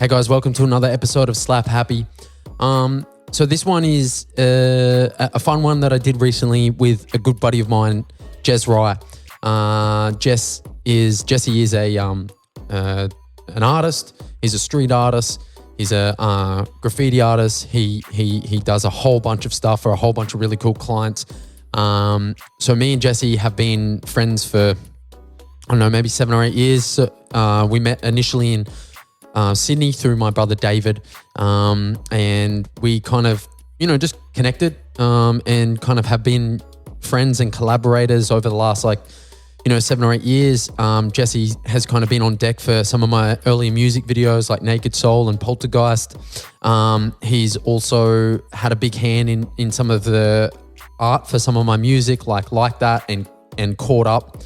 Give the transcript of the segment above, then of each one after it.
Hey guys, welcome to another episode of Slaaap Haaapy. So this one is a fun one that I did recently with a good buddy of mine, Jeswri. Jesse is an artist. He's a street artist. He's a graffiti artist. He does a whole bunch of stuff for a whole bunch of really cool clients. So me and Jesse have been friends for, I don't know, maybe 7 or 8 years. So, we met initially in Sydney through my brother David, and we kind of, just connected and kind of have been friends and collaborators over the last 7 or 8 years. Jesse has kind of been on deck for some of my earlier music videos like Naked Soul and Poltergeist. He's also had a big hand in some of the art for some of my music like that and Caught Up.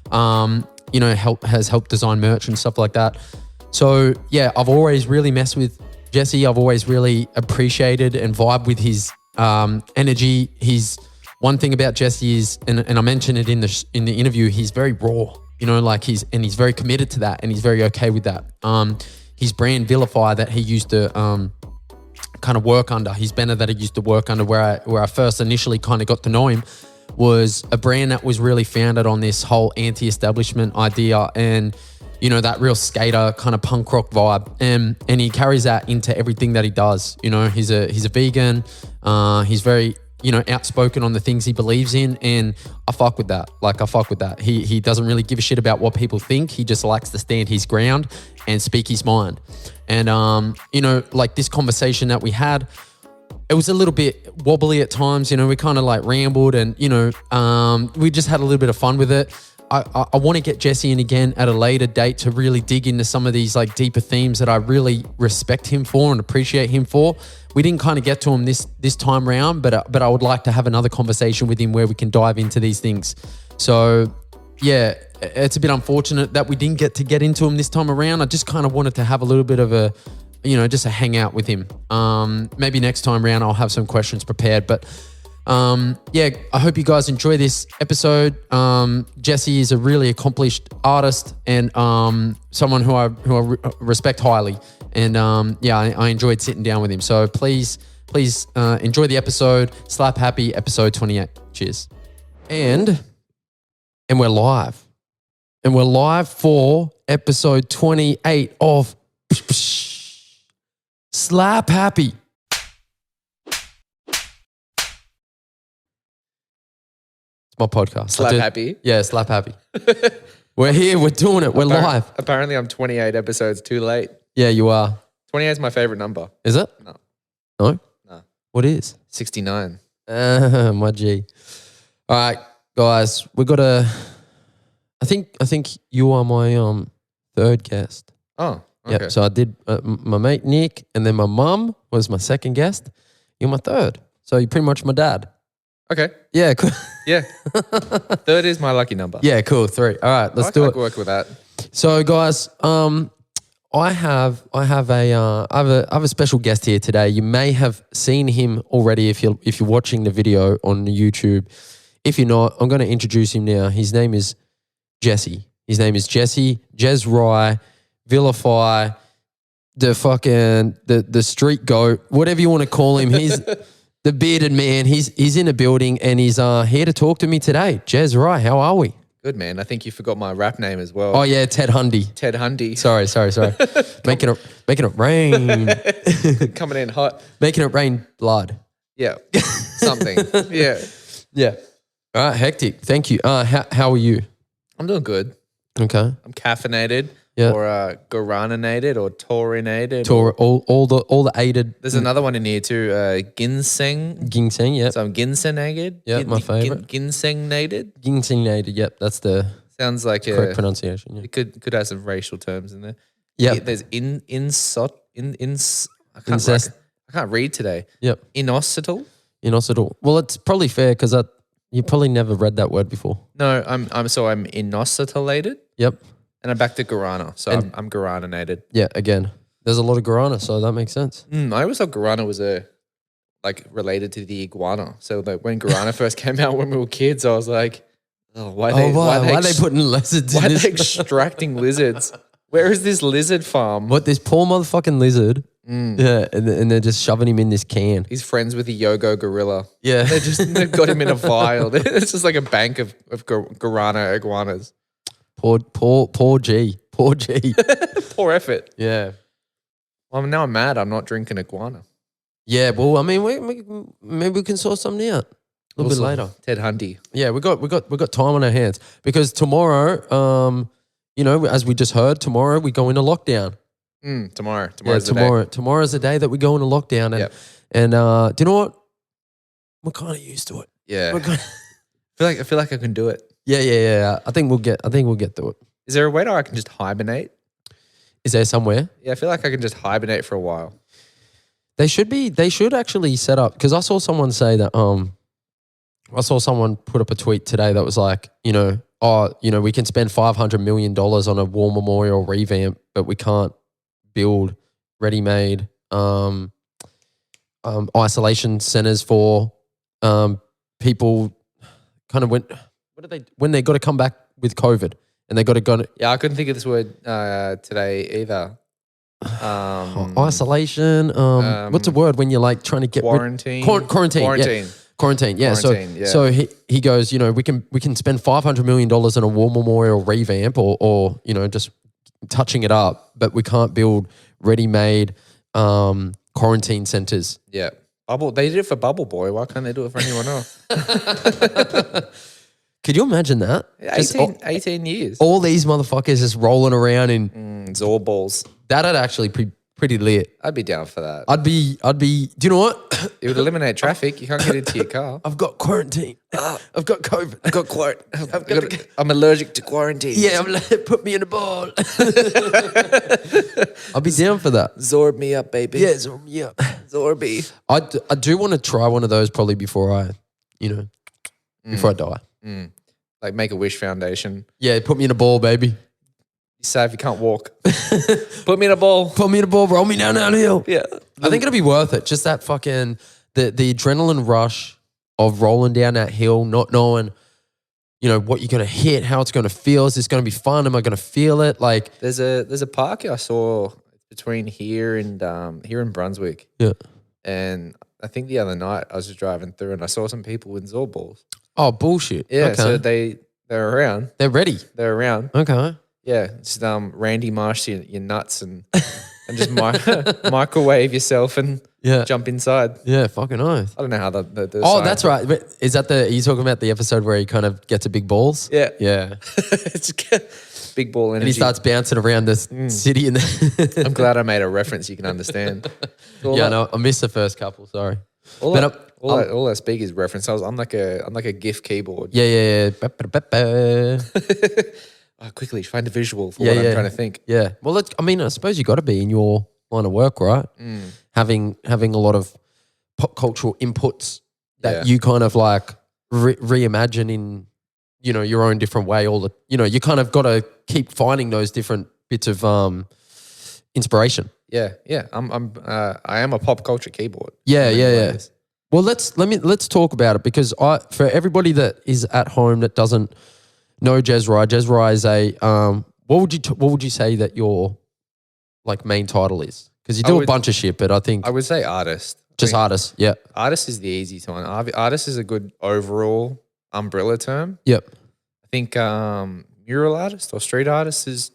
Has helped design merch and stuff like that. So yeah, I've always really messed with Jesse. I've always really appreciated and vibed with his energy. One thing about Jesse is, and I mentioned it in the interview, he's very raw. He's very committed to that, and he's very okay with that. His brand Vilify that he used to kind of work under, his banner that he used to work under, where I first initially kind of got to know him, was a brand that was really founded on this whole anti-establishment idea and that real skater kind of punk rock vibe, and he carries that into everything that he does. He's a vegan. He's very outspoken on the things he believes in, and I fuck with that. He doesn't really give a shit about what people think. He just likes to stand his ground and speak his mind. And this conversation that we had, it was a little bit wobbly at times. We kind of rambled, and we just had a little bit of fun with it. I want to get Jesse in again at a later date to really dig into some of these deeper themes that I really respect him for and appreciate him for. We didn't kind of get to him this time round, but I would like to have another conversation with him where we can dive into these things. So yeah, it's a bit unfortunate that we didn't get into him this time around. I just kind of wanted to have a little bit of a, just a hangout with him. Maybe next time round I'll have some questions prepared, but I hope you guys enjoy this episode. Jesse is a really accomplished artist and someone who I respect highly. And I enjoyed sitting down with him. So please enjoy the episode. Slaaap Haaapy, episode 28. Cheers. And we're live. And we're live for episode 28 of Slaaap Haaapy. My podcast. Slaaap Haaapy? Yeah, Slaaap Haaapy. We're here. We're doing it. We're live. Apparently, I'm 28 episodes too late. Yeah, you are. 28 is my favorite number. Is it? No. No? No. What is? 69. My G. All right, guys. We got I think you are my third guest. Oh, okay. Yep. So I did my mate Nick, and then my mum was my second guest. You're my third. So you're pretty much my dad. Okay. Yeah, cool. Yeah. Third is my lucky number. Yeah, cool. 3. All right, let's do it. I can work with that. So, guys, I have a special guest here today. You may have seen him already if you're watching the video on YouTube. If you're not, I'm going to introduce him now. His name is Jesse. Jeswri, Vilify, the street goat, whatever you want to call him. He's the bearded man. He's in the building, and he's here to talk to me today. Jeswri, how are we? Good, man. I think you forgot my rap name as well. Oh yeah, Ted Hundy. Ted Hundy. Sorry. making it rain. Coming in hot. Making it rain blood. Yeah. Something. Yeah. Yeah. All right, hectic. Thank you. How are you? I'm doing good. Okay. I'm caffeinated. Yeah. Or guaraninated or taurinated. All the aided. There's another one in here too. Ginseng. Ginseng, yep. So I'm ginsenated. Yeah, my favorite. Ginsengated. Ginsenated, yep. That's the sounds like correct pronunciation. Yeah. It could have some racial terms in there. Yeah. There's I can't read today. Yep. Inositol. Well, it's probably fair because you probably never read that word before. No, I'm inositilated. Yep. And I'm back to guarana, so I'm guaraninated. Yeah, again, there's a lot of guarana, so that makes sense. I always thought guarana was related to the iguana. So when guarana first came out when we were kids, I was like, oh, why are they putting lizards in this? Why are they extracting lizards? Where is this lizard farm? What, this poor motherfucking lizard? Yeah, and they're just shoving him in this can. He's friends with the Yogo gorilla. Yeah. They've got him in a vial. It's just like a bank of guarana iguanas. Poor G. Poor G. Poor effort. Yeah. Well, now I'm mad. I'm not drinking iguana. Yeah, well, I mean, maybe we can sort something out a little bit later. Ted Hundy. Yeah, we got time on our hands because tomorrow, as we just heard, tomorrow we go into lockdown. Tomorrow's the day. Tomorrow's the day that we go into lockdown, and do you know what? We're kind of used to it. Yeah. I feel like I can do it. Yeah. I think we'll get through it. Is there a way that I can just hibernate? Is there somewhere? Yeah, I feel like I can just hibernate for a while. They should actually set up, because I saw someone say that I saw someone put up a tweet today that was like, we can spend $500 million on a war memorial revamp, but we can't build ready-made isolation centers for people kind of when they got to come back with COVID and they got to go to, Yeah, I couldn't think of this word today either. isolation. What's a word when you're like trying to get quarantine? Quarantine. Yeah. Quarantine. Yeah. So he goes, we can spend $500 million on a war memorial revamp or just touching it up, but we can't build ready-made quarantine centers. Yeah. They did it for Bubble Boy. Why can't they do it for anyone else? Could you imagine that? 18 years. All these motherfuckers just rolling around in Zor balls. That'd actually be pretty lit. I'd be down for that. I'd be. Do you know what? It would eliminate traffic. You can't get into your car. I've got quarantine. I've got COVID. I've got I'm allergic to quarantine. Yeah, put me in a ball. I'll be down for that. Zorb me up, baby. Yeah, zorb me up. Zorby. I do want to try one of those probably before I before I die. Like Make-A-Wish Foundation. Yeah, put me in a ball, baby. You say if you can't walk. Put me in a ball. Put me in a ball, roll me down that hill. Yeah. I think it'll be worth it. Just that fucking, the adrenaline rush of rolling down that hill, not knowing, what you're going to hit, how it's going to feel. Is this going to be fun? Am I going to feel it? Like, there's a park I saw between here and here in Brunswick. Yeah. And I think the other night I was just driving through and I saw some people with Zor balls. Oh, bullshit. Yeah, okay. so they're around. They're ready. They're around. Okay. Yeah, just Randy Marsh your nuts and just microwave yourself and jump inside. Yeah, fucking oath. I don't know how the Oh, that's right. But is that are you talking about the episode where he kind of gets a big balls? Yeah. Yeah. It's big ball energy. And he starts bouncing around the city. I'm glad I made a reference you can understand. No, I missed the first couple. Sorry. All I speak is reference. I'm like a GIF keyboard. Yeah. Quickly find a visual for what I'm trying to think. Yeah. Well, I suppose you got to be in your line of work, right? Having a lot of pop cultural inputs that you kind of like reimagine in, your own different way. You kind of got to keep finding those different bits of inspiration. Yeah. I am a pop culture keyboard. Yeah. Well, let's talk about it because for everybody that is at home that doesn't know Jeswri is a what would you say that your like main title is? Because you do a bunch of shit, but I think I would say artist. Artist. Yeah, artist is the easy one. Artist is a good overall umbrella term. Yep. I think mural artist or street artist is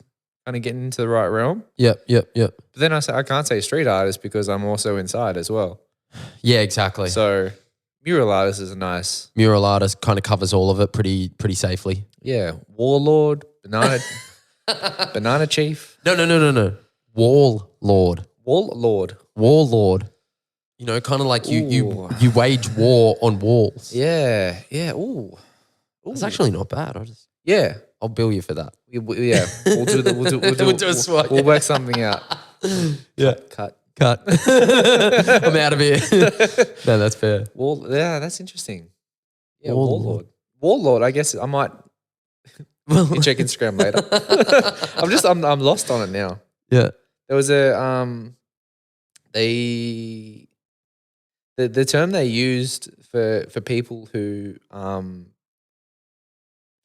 kind of getting into the right realm. Yep. But then I can't say street artist because I'm also inside as well. Yeah, exactly. So mural artist is a nice. Mural artist kind of covers all of it pretty safely. Yeah, warlord, banana chief. No. Warlord. Warlord. Kind of like you wage war on walls. Yeah. Ooh. It's actually not bad. I'll bill you for that. We'll do a swap. We'll work something out. Yeah. Cut. I'm out of here. No, that's fair. That's interesting. Yeah, Warlord. I guess I might check Instagram later. I'm lost on it now. Yeah. There was the term they used for people who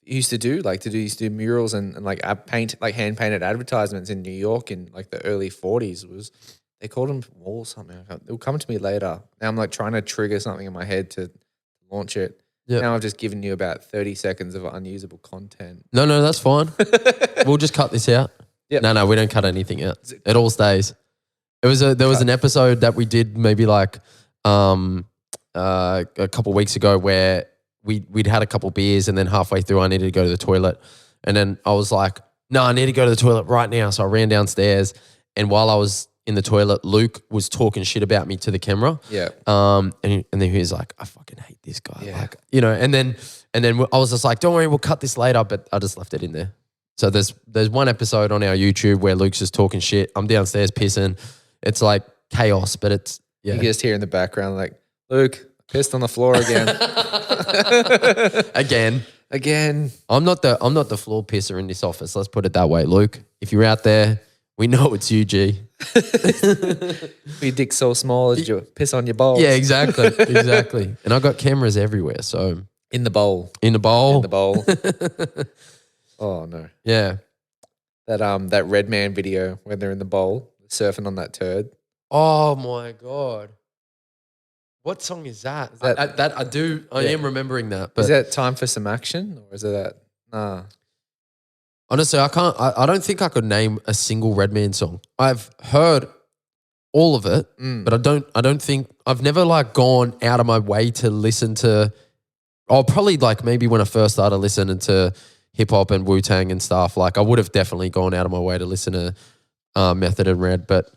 used to do, used to do murals and like hand painted advertisements in New York in like the early 40s. They called them wall something. It'll come to me later. Now I'm like trying to trigger something in my head to launch it. Yep. Now I've just given you about 30 seconds of unusable content. No, that's fine. We'll just cut this out. Yep. No, we don't cut anything out. It all stays. There was an episode that we did maybe like a couple weeks ago where we'd had a couple beers and then halfway through I needed to go to the toilet. And then I was like, no, I need to go to the toilet right now. So I ran downstairs, and while I was in the toilet, Luke was talking shit about me to the camera. Yeah. And then he was like, I fucking hate this guy. Yeah. Like, you know, and then I was just like, don't worry, we'll cut this later. But I just left it in there. So there's one episode on our YouTube where Luke's just talking shit. I'm downstairs pissing. It's like chaos, but it's, yeah. You can just hear in the background like, Luke, pissed on the floor again. Again. I'm not the floor pisser in this office. Let's put it that way, Luke. If you're out there, we know it's you, G. Your dick's so small as you piss on your balls. Yeah, exactly. And I've got cameras everywhere, so. In the bowl. Oh, no. Yeah. That Red Man video when they're in the bowl surfing on that turd. Oh, my God. What song is that? I am remembering that. But is that Time for Some Action, or is it that? Nah. Honestly, I don't think I could name a single Redman song. I've heard all of it, but I don't think I've never like gone out of my way to listen to. Probably like maybe when I first started listening to hip hop and Wu-Tang and stuff, like I would have definitely gone out of my way to listen to Method and Red, but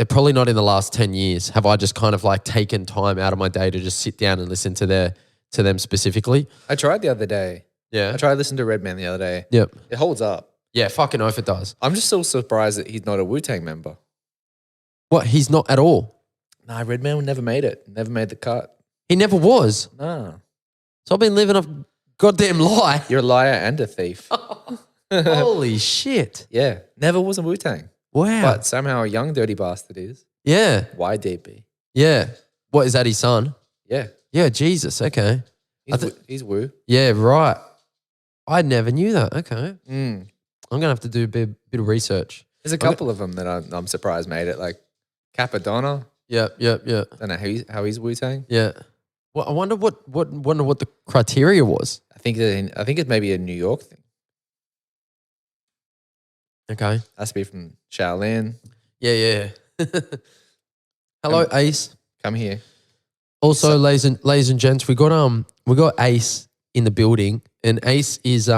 probably not in the last 10 years have I just kind of like taken time out of my day to just sit down and listen to them specifically. I tried the other day. Yeah. I tried listening to Redman the other day. Yep. It holds up. Yeah, fucking oath it does. I'm just so surprised that he's not a Wu-Tang member. What? He's not at all? Nah, Redman never made it. Never made the cut. He never was? Nah. So I've been living a goddamn lie. You're a liar and a thief. Holy shit. Yeah. Never was a Wu-Tang. Wow. But somehow a young dirty bastard is. Yeah. YDB. Yeah. What, is that his son? Yeah. Yeah, Jesus. Okay. He's Wu. Yeah, right. I never knew that. Okay. Mm. I'm going to have to do a bit of research. There's a couple of them that I'm surprised made it, like Capadonna. Yeah. Don't know how he's Wu-Tang. Yeah. Well, I wonder what the criteria was. I think it's maybe a New York thing. Okay. Has to be from Shaolin. Yeah. Hello, Ace. Come here. Also, ladies and gents, we got Ace in the building, and Ace is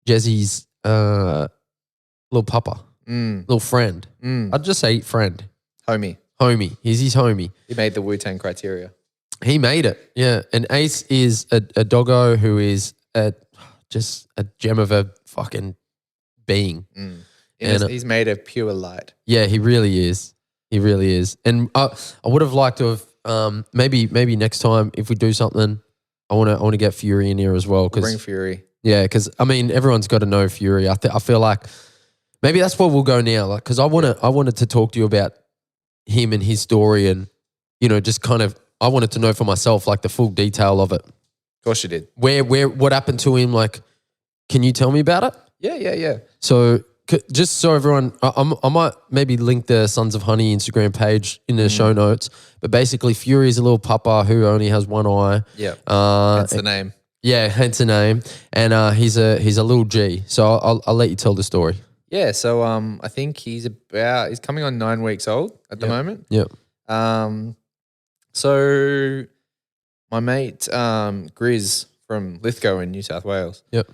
Jessie's little papa, little friend. I'd just say friend. Homie. He's his homie. He made the Wu-Tang criteria. He made it, yeah. And Ace is a doggo who is just a gem of a fucking being. And he's made of pure light. Yeah, he really is. And I would have liked to have maybe next time if we do something, I want to get Fury in here as well. We'll bring Fury. Yeah, because I mean everyone's got to know Fury. I feel like maybe that's where we'll go now. Like, because I wanted to talk to you about him and his story, and just kind of I wanted to know for myself like the full detail of it. Of course you did. What happened to him? Like, can you tell me about it? Yeah. So just so everyone, I might maybe link the Sons of Honey Instagram page in the show notes. But basically, Fury is a little papa who only has one eye. Yeah, that's the name. Yeah, hence the name. And he's a little G. So I'll let you tell the story. Yeah. So I think he's coming on 9 weeks old at the moment. Yep. So my mate Grizz from Lithgow in New South Wales. Yep.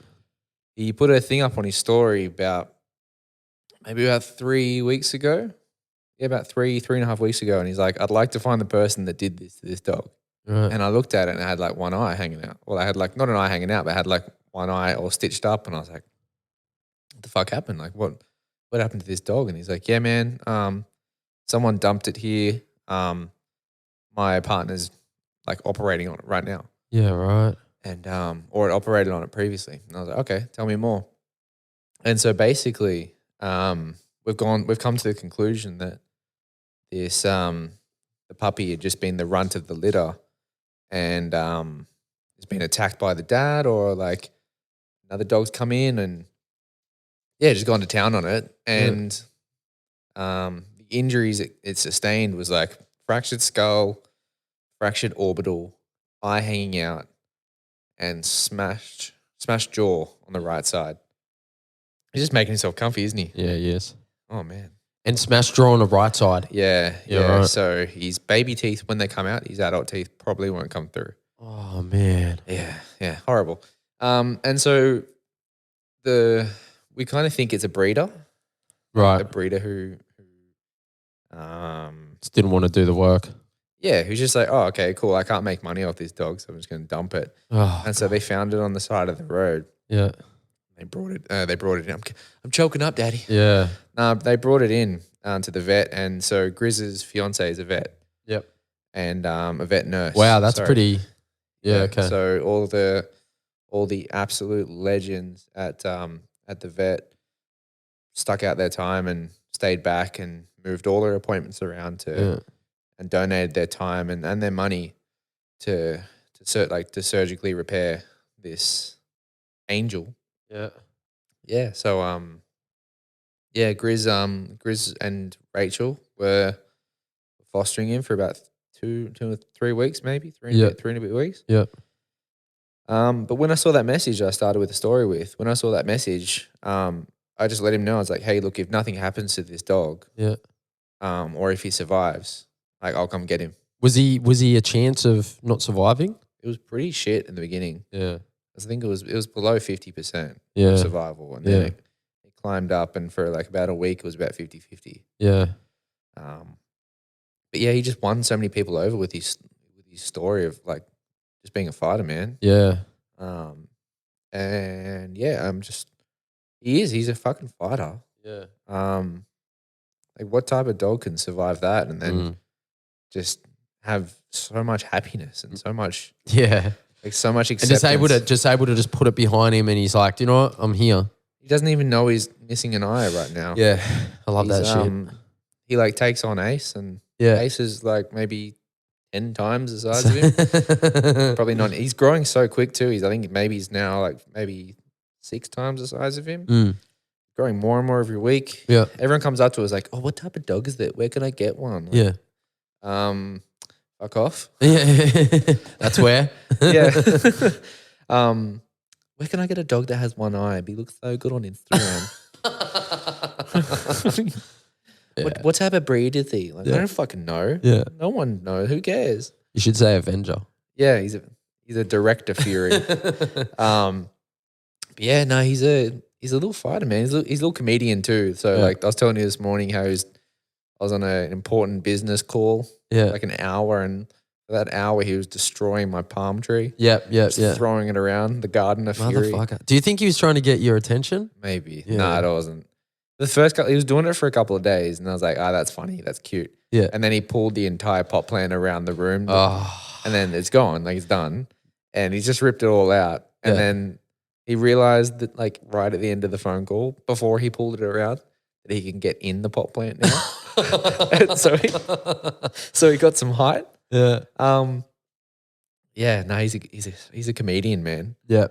He put a thing up on his story about 3 weeks ago. Yeah, about three and a half weeks ago. And he's like, I'd like to find the person that did this to this dog. Right. And I looked at it and it had like one eye hanging out. Well, I had like, not an eye hanging out, but I had like one eye all stitched up. And I was like, what the fuck happened? Like what happened to this dog? And he's like, yeah, man, someone dumped it here. My partner's like operating on it right now. Yeah, right. And or it operated on it previously. And I was like, okay, tell me more. And so basically, we've come to the conclusion that this the puppy had just been the runt of the litter, and has been attacked by the dad, or like Another dog's come in and just gone to town on it. And the injuries it sustained was like fractured skull, fractured orbital, eye hanging out, and smashed jaw on the right side. He's just making himself comfy, isn't he? Yeah, yes. Oh, man. And smashed jaw on the right side. Yeah. Right. So his baby teeth, when they come out, his adult teeth probably won't come through. Oh, man. Yeah. Horrible. And so we kind of think it's a breeder. Right. A breeder who Just didn't want to do the work. yeah, who's just like, oh, okay, cool. I can't make money off this dog, so I'm just going to dump it. Oh, And so they found it on the side of the road. yeah. They brought it in. I'm choking up, Daddy. Yeah. They brought it in to the vet, and so Grizz's fiance is a vet. Yep. And a vet nurse. Wow, that's pretty. Yeah, okay. So all the absolute legends at the vet stuck out their time and stayed back and moved all their appointments around and donated their time and their money to surgically repair this angel. Yeah. Yeah. So Grizz and Rachel were fostering him for about 2 or 3 weeks, maybe 3 and a bit weeks. Yeah. But when I saw that message, I started with a story with. When I saw that message, I just let him know. I was like, "Hey, look, if nothing happens to this dog, or if he survives, like I'll come get him." Was he a chance of not surviving? It was pretty shit in the beginning. Yeah. I think it was below 50% Yeah. survival, and then it climbed up, and for like about a week, it was about 50-50. Yeah. But yeah, he just won so many people over with his story of like just being a fighter, man. Yeah. And yeah, he's a fucking fighter. Yeah. Like what type of dog can survive that and then just have so much happiness and so much Yeah. like so much And acceptance. just able to just put it behind him, and he's like, you know what, I'm here. He doesn't even know he's missing an eye right now. Yeah. I love that shit. He like takes on Ace, and Yeah. Ace is like maybe 10 times the size of him. Probably not. He's growing so quick too. I think maybe he's now like maybe 6 times the size of him. Mm. Growing more and more every week. Yeah. Everyone comes up to us like, "Oh, what type of dog is that? Where can I get one?" Like, Yeah. Fuck off. Yeah. That's where. Yeah. Where can I get a dog that has one eye? He looks so good on Instagram. What type of breed is he? Like, I don't fucking know. Yeah. No one knows. Who cares? You should say Avenger. Yeah, he's a director fury. But yeah, no, he's a little fighter, man. He's a little comedian too. So like I was telling you this morning how I was on an important business call. Yeah. Like an hour, and for that hour he was destroying my palm tree. Yep. Throwing it around the garden of fury. Motherfucker. Do you think he was trying to get your attention? Maybe. Yeah. No, it wasn't. The first couple, he was doing it for a couple of days, and I was like, that's funny. That's cute. Yeah. And then he pulled the entire pot plant around the room. Oh. And then it's gone. Like, it's done. And he's just ripped it all out. And then he realized that, like, right at the end of the phone call, before he pulled it around, that he can get in the pot plant now. And so he got some height. Yeah. Yeah, no, he's a comedian, man. Yeah.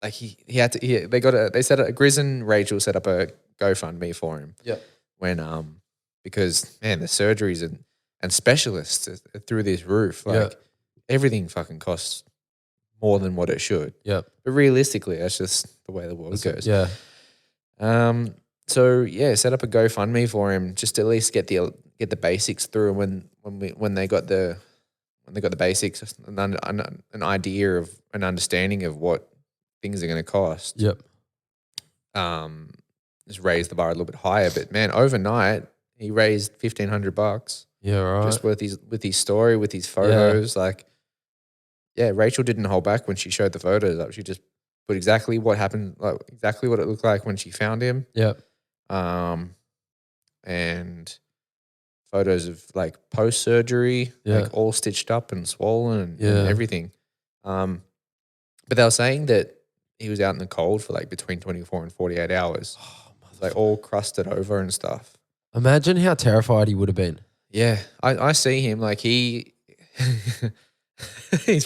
Grizz and Rachel set up a GoFundMe for him. Yeah. When because man, the surgeries and specialists are through this roof. Like everything fucking costs more than what it should. Yeah. But realistically, that's just the way the world goes. Yeah. So yeah, set up a GoFundMe for him just to at least get the basics through. When they got the basics, an idea of an understanding of what things are going to cost. Yep. Just raise the bar a little bit higher. But man, overnight he raised $1,500. Yeah, right. Just with his story, with his photos. Like, yeah, Rachel didn't hold back when she showed the photos up. She just put exactly what happened, like exactly what it looked like when she found him. Yep. And photos of like post surgery, like all stitched up and swollen and everything. But they were saying that he was out in the cold for like between 24 and 48 hours. Like all crusted over and stuff. Imagine how terrified he would have been. Yeah. I see him like he's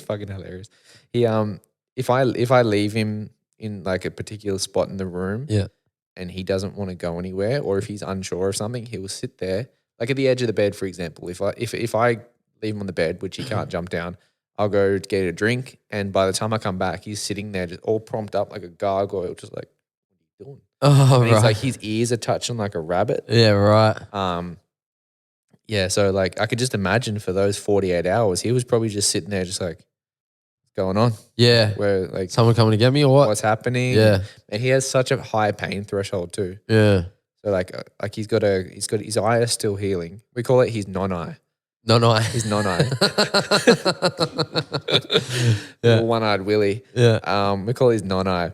fucking hilarious. if I leave him in like a particular spot in the room, Yeah. and he doesn't want to go anywhere, or if he's unsure of something, he will sit there, like at the edge of the bed, for example. If I leave him on the bed, which he can't jump down, I'll go get a drink, and by the time I come back, he's sitting there just all propped up like a gargoyle, just like, what are you doing? Oh, And he's right. like, his ears are touching like a rabbit. Yeah, right. Yeah, so like I could just imagine for those 48 hours, he was probably just sitting there just like, what's going on? Yeah. Where like Someone coming to get me or what? what's happening? Yeah. And he has such a high pain threshold too. Yeah. So like he's got his eye is still healing. We call it his non-eye. No. His non-eye. Yeah. Little one-eyed Willie. Yeah. We call it his non-eye,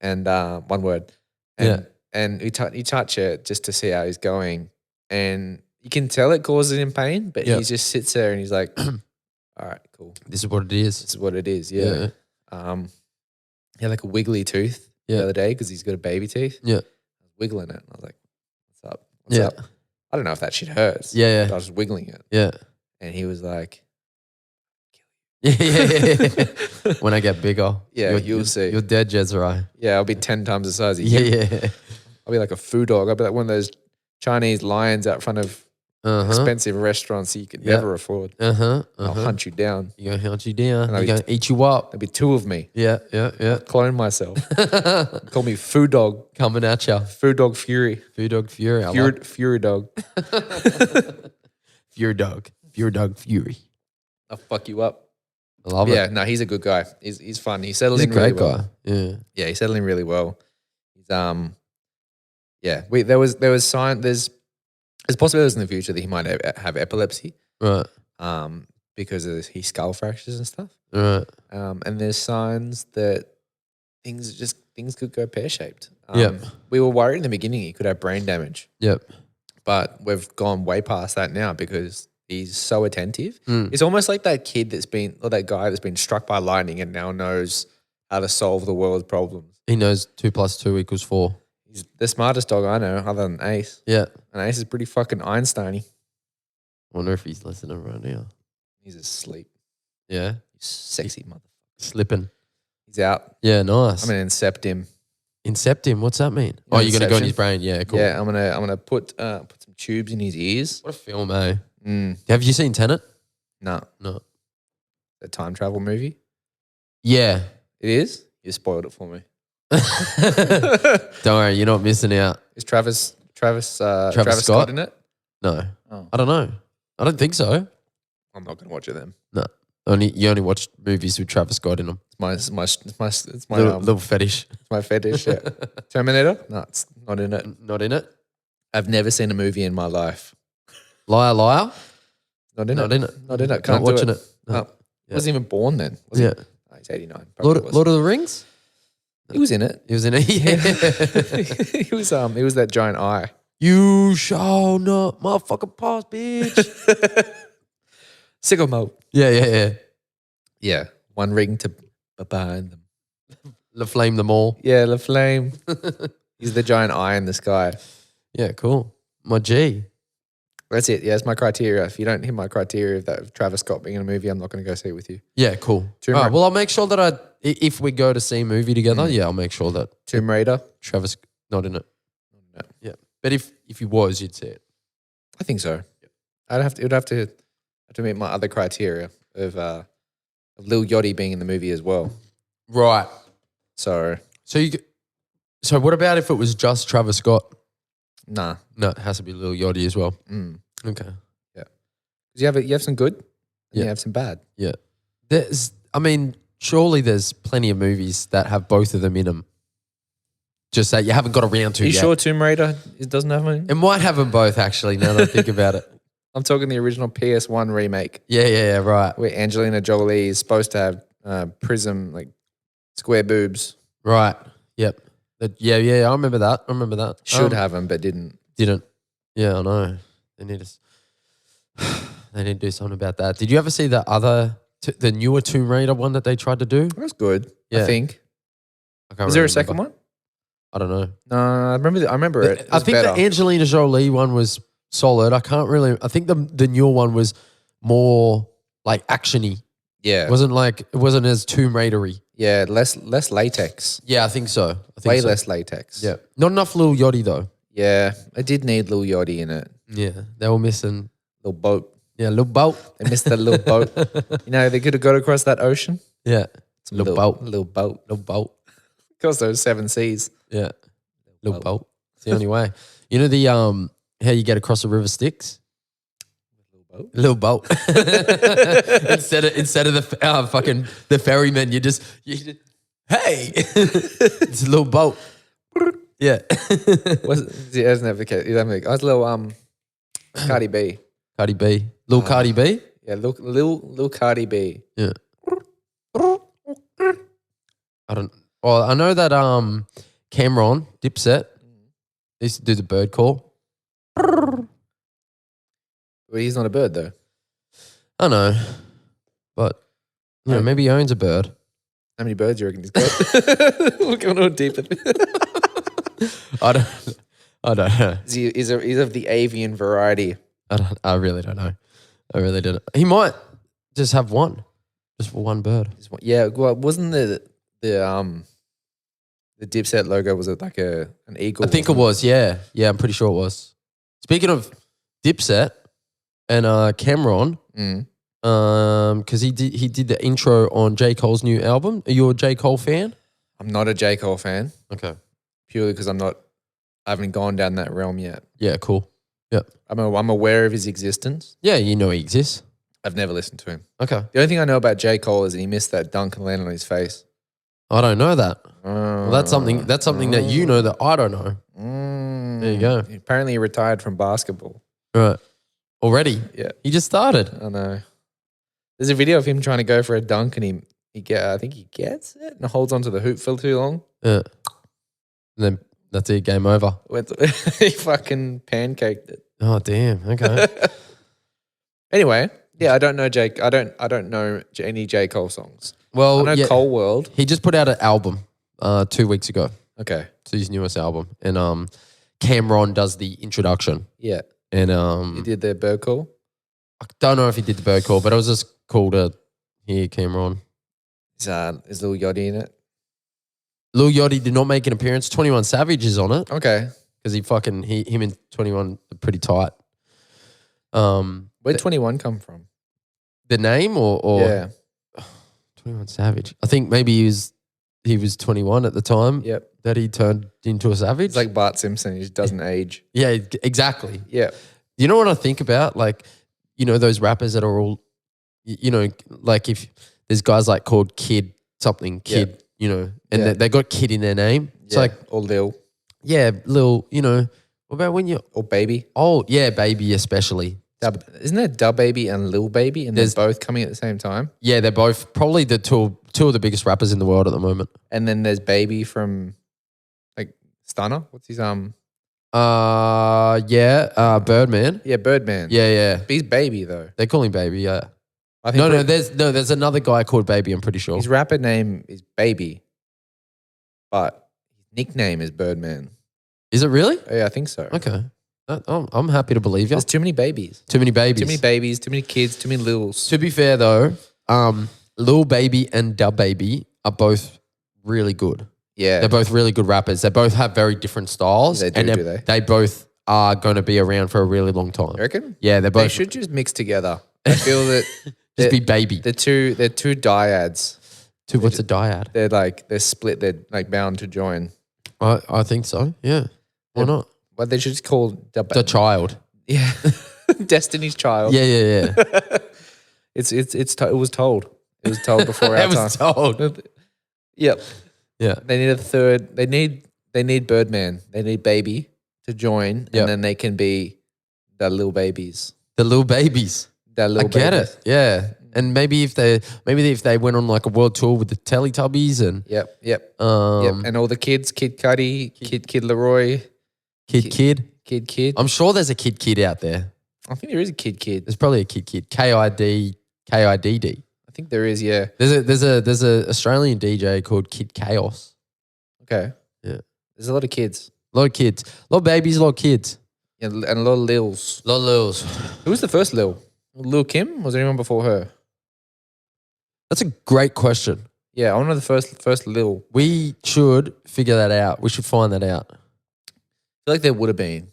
and one word. And you touch it just to see how he's going, and you can tell it causes him pain, but he just sits there and he's like, all right, cool. This is what it is. This is what it is. Yeah. He had like a wiggly tooth the other day because he's got a baby teeth. Yeah. I was wiggling it. I was like, what's up? What's up? I don't know if that shit hurts. Yeah. But I was just wiggling it. Yeah. And he was like, Yeah. When I get bigger. Yeah, you'll see. You're dead, Jeswri. yeah, I'll be 10 times the size of you. Yeah. I'll be like a food dog. I'll be like one of those Chinese lions out front of expensive restaurants that you could never afford. I'll hunt you down. You're going to hunt you down. I'll You're going to eat you up. There'll be two of me. Yeah. Clone myself. Call me Food Dog. Coming at you. Food Dog Fury. Food Dog Fury. Fury Dog. Fury Dog. Fury Dog Fury. I'll fuck you up. I love it. Yeah, no, he's a good guy. He's fun. He settled He's a in really great well. guy. Yeah. Yeah, he settled in really well. He's there was sign there's possibilities in the future that he might have epilepsy. Right. Because of his skull fractures and stuff. Right. And there's signs that things could go pear-shaped. Yep. We were worried in the beginning he could have brain damage. Yep. But we've gone way past that now because he's so attentive. Mm. It's almost like that kid or that guy that's been struck by lightning and now knows how to solve the world's problems. He knows 2 + 2 = 4. He's the smartest dog I know other than Ace. Yeah. And Ace is pretty fucking Einstein-y. Wonder if he's listening right now. He's asleep. Yeah. He's sexy motherfucker. Slipping. He's out. Yeah, nice. I'm going to incept him. Incept him. What's that mean? Oh, you're going to go in Inception. his brain. Yeah, cool. Yeah, I'm gonna put some tubes in his ears. What a film, eh? Mm. Have you seen Tenet? No. No. The time travel movie? Yeah. It is? You spoiled it for me. Don't worry, you're not missing out. Is Travis Scott Scott in it? No. Oh. I don't know. I don't think so. I'm not going to watch it then. No. You only watch movies with Travis Scott in them. It's my Little fetish. it's my fetish. Yeah. Terminator? No, it's not in it. Not in it? I've never seen a movie in my life. Liar. Not in Not it. in it. Not in it. Not Can't do watching it. it. No. No. He wasn't even born then. Was Yeah. He? Oh, he's 89. Probably was. Lord of the Rings? He was in it. He was in it. Yeah. He was that giant eye. You shall not motherfucking pass, bitch. Sicko mode. Yeah. Yeah. One ring to behind them. La flame them all. Yeah, the flame. He's the giant eye in the sky. Yeah, cool. My G. That's it. Yeah, that's my criteria. If you don't hit my criteria of Travis Scott being in a movie, I'm not going to go see it with you. Yeah, cool. All right, well, I'll make sure that if we go to see a movie together, I'll make sure that Tomb Raider? Travis not in it. No. Yeah, but if he was, you'd see it. I think so. It would have to meet my other criteria of Lil Yachty being in the movie as well. Right. So what about if it was just Travis Scott? nah. No, it has to be Lil Yachty as well. Mm. Okay. Yeah. You have some good and you have some bad. Yeah. Surely there's plenty of movies that have both of them in them. Just that you haven't got around to Are you yet. sure Tomb Raider doesn't have one? It might have them both, actually, now that I think about it. I'm talking the original PS1 remake Yeah, right. where Angelina Jolie is supposed to have prism, like square boobs. Right. Yep. Yeah, I remember that. Should have them, but didn't. Didn't. Yeah, I know. They need to do something about that. Did you ever see the newer Tomb Raider one that they tried to do? That was good, Yeah. I think. I can't Is there a remember. second one? I don't know. No, I remember it. It I was think better. the Angelina Jolie one was solid. I think the newer one was more like action-y. Yeah. It wasn't as Tomb Raidery. Yeah, less latex. Yeah, I think so. Way less latex. Yeah. Not enough Lil Yachty though. Yeah, it did need Lil Yachty in it. Yeah. They were missing. Little boat. Yeah, little boat. They missed that little boat. You know, they could have got across that ocean. Yeah. Little boat. Little boat. Little boat. Across those 7 seas. Yeah. Little boat. It's the only way. You know the how you get across the river Styx? Little boat. instead of the fucking the ferryman, you just hey, it's a little boat. Yeah. It doesn't have the case. I was a little Cardi B. Cardi B. Lil Cardi B? Yeah, Lil Cardi B. Yeah. I know that Cameron, Dipset, used to do the bird call. Well, he's not a bird though. I know. But you know, maybe he owns a bird. How many birds do you reckon he's got? We're going on deeper. I don't know. He's of the avian variety. I really don't know. I really don't know. He might just have one. Just for one bird. Yeah, well, wasn't the Dipset logo, was it like an eagle? I think it was, yeah. Yeah, I'm pretty sure it was. Speaking of Dipset and Cameron, because he did the intro on J. Cole's new album. Are you a J. Cole fan? I'm not a J. Cole fan. Okay. Purely because I haven't gone down that realm yet. Yeah, cool. Yep. I'm aware of his existence. Yeah, you know he exists. I've never listened to him. Okay. The only thing I know about J. Cole is that he missed that dunk and landed on his face. I don't know that. Well, that's something that you know that I don't know. There you go. Apparently he retired from basketball. Right. Already? Yeah. He just started. I know. There's a video of him trying to go for a dunk and I think he gets it and holds onto the hoop for too long. Yeah. And then that's it, game over. He fucking pancaked it. Oh, damn. Okay. Anyway, yeah, I don't know Jake. I don't know any J. Cole songs. Well, I know Cole World. He just put out an album 2 weeks ago. Okay. It's his newest album. And Cameron does the introduction. Yeah. And he did the bird call? I don't know if he did the bird call, but it was just cool to hear Cameron. Is Lil Yachty in it? Lil Yachty did not make an appearance. 21 Savage is on it. Okay. Because him and 21 are pretty tight. Where'd 21 come from? The name or yeah. 21 Savage. I think maybe he was 21 at the time. Yep. That he turned into a savage. It's like Bart Simpson. He just doesn't age. Yeah, exactly. Yeah. You know what I think about? Like, you know, those rappers that are all, you know, like if there's guys like called Kid something, Kid, you know, and they got Kid in their name. It's like. Or Lil. Yeah, Lil, you know. What about when you. Or Baby. Oh, yeah, Baby especially. Isn't there Da Baby and Lil Baby and they're both coming at the same time? Yeah, they're both probably the two of the biggest rappers in the world at the moment. And then there's Baby from like Stunner. What's his Birdman. Yeah, Birdman. Yeah. He's Baby though. They call him Baby, yeah. I think there's another guy called Baby, I'm pretty sure. His rapper name is Baby, but his nickname is Birdman. Is it really? Yeah, I think so. Okay. I'm happy to believe you. There's too many babies. Too many babies. Too many babies, too many kids, too many littles. To be fair though, Lil Baby and Da Baby are both really good. Yeah. They're both really good rappers. They both have very different styles. They do they? They both are going to be around for a really long time. You reckon? Yeah, they're both. They should just mix together. I feel that just be Baby. They're two dyads. What's a dyad? They're split. They're like bound to join. I think so. Yeah. Why not? Well, they should just call the child. Yeah. Destiny's Child. Yeah. It was told. It was told before our time. It was told. Yep. Yeah. They need a third. They need Birdman. They need Baby to join, and then they can be the little babies. The little babies. The little I get it. Yeah. And maybe if they went on like a world tour with the Teletubbies and yep. And all the kids, Kid Cudi, Kid Leroy, Kid. I'm sure there's a Kid out there. I think there is a Kid. There's probably a Kid. KIDD. I think there is, yeah. There's a Australian DJ called Kid Chaos. Okay. Yeah. There's a lot of kids. A lot of kids. A lot of babies, a lot of kids. Yeah, and a lot of Lils. A lot of Lils. Who was the first Lil? Lil Kim? Was there anyone before her? That's a great question. Yeah, I want to know the first Lil. We should figure that out. We should find that out. I feel like there would have been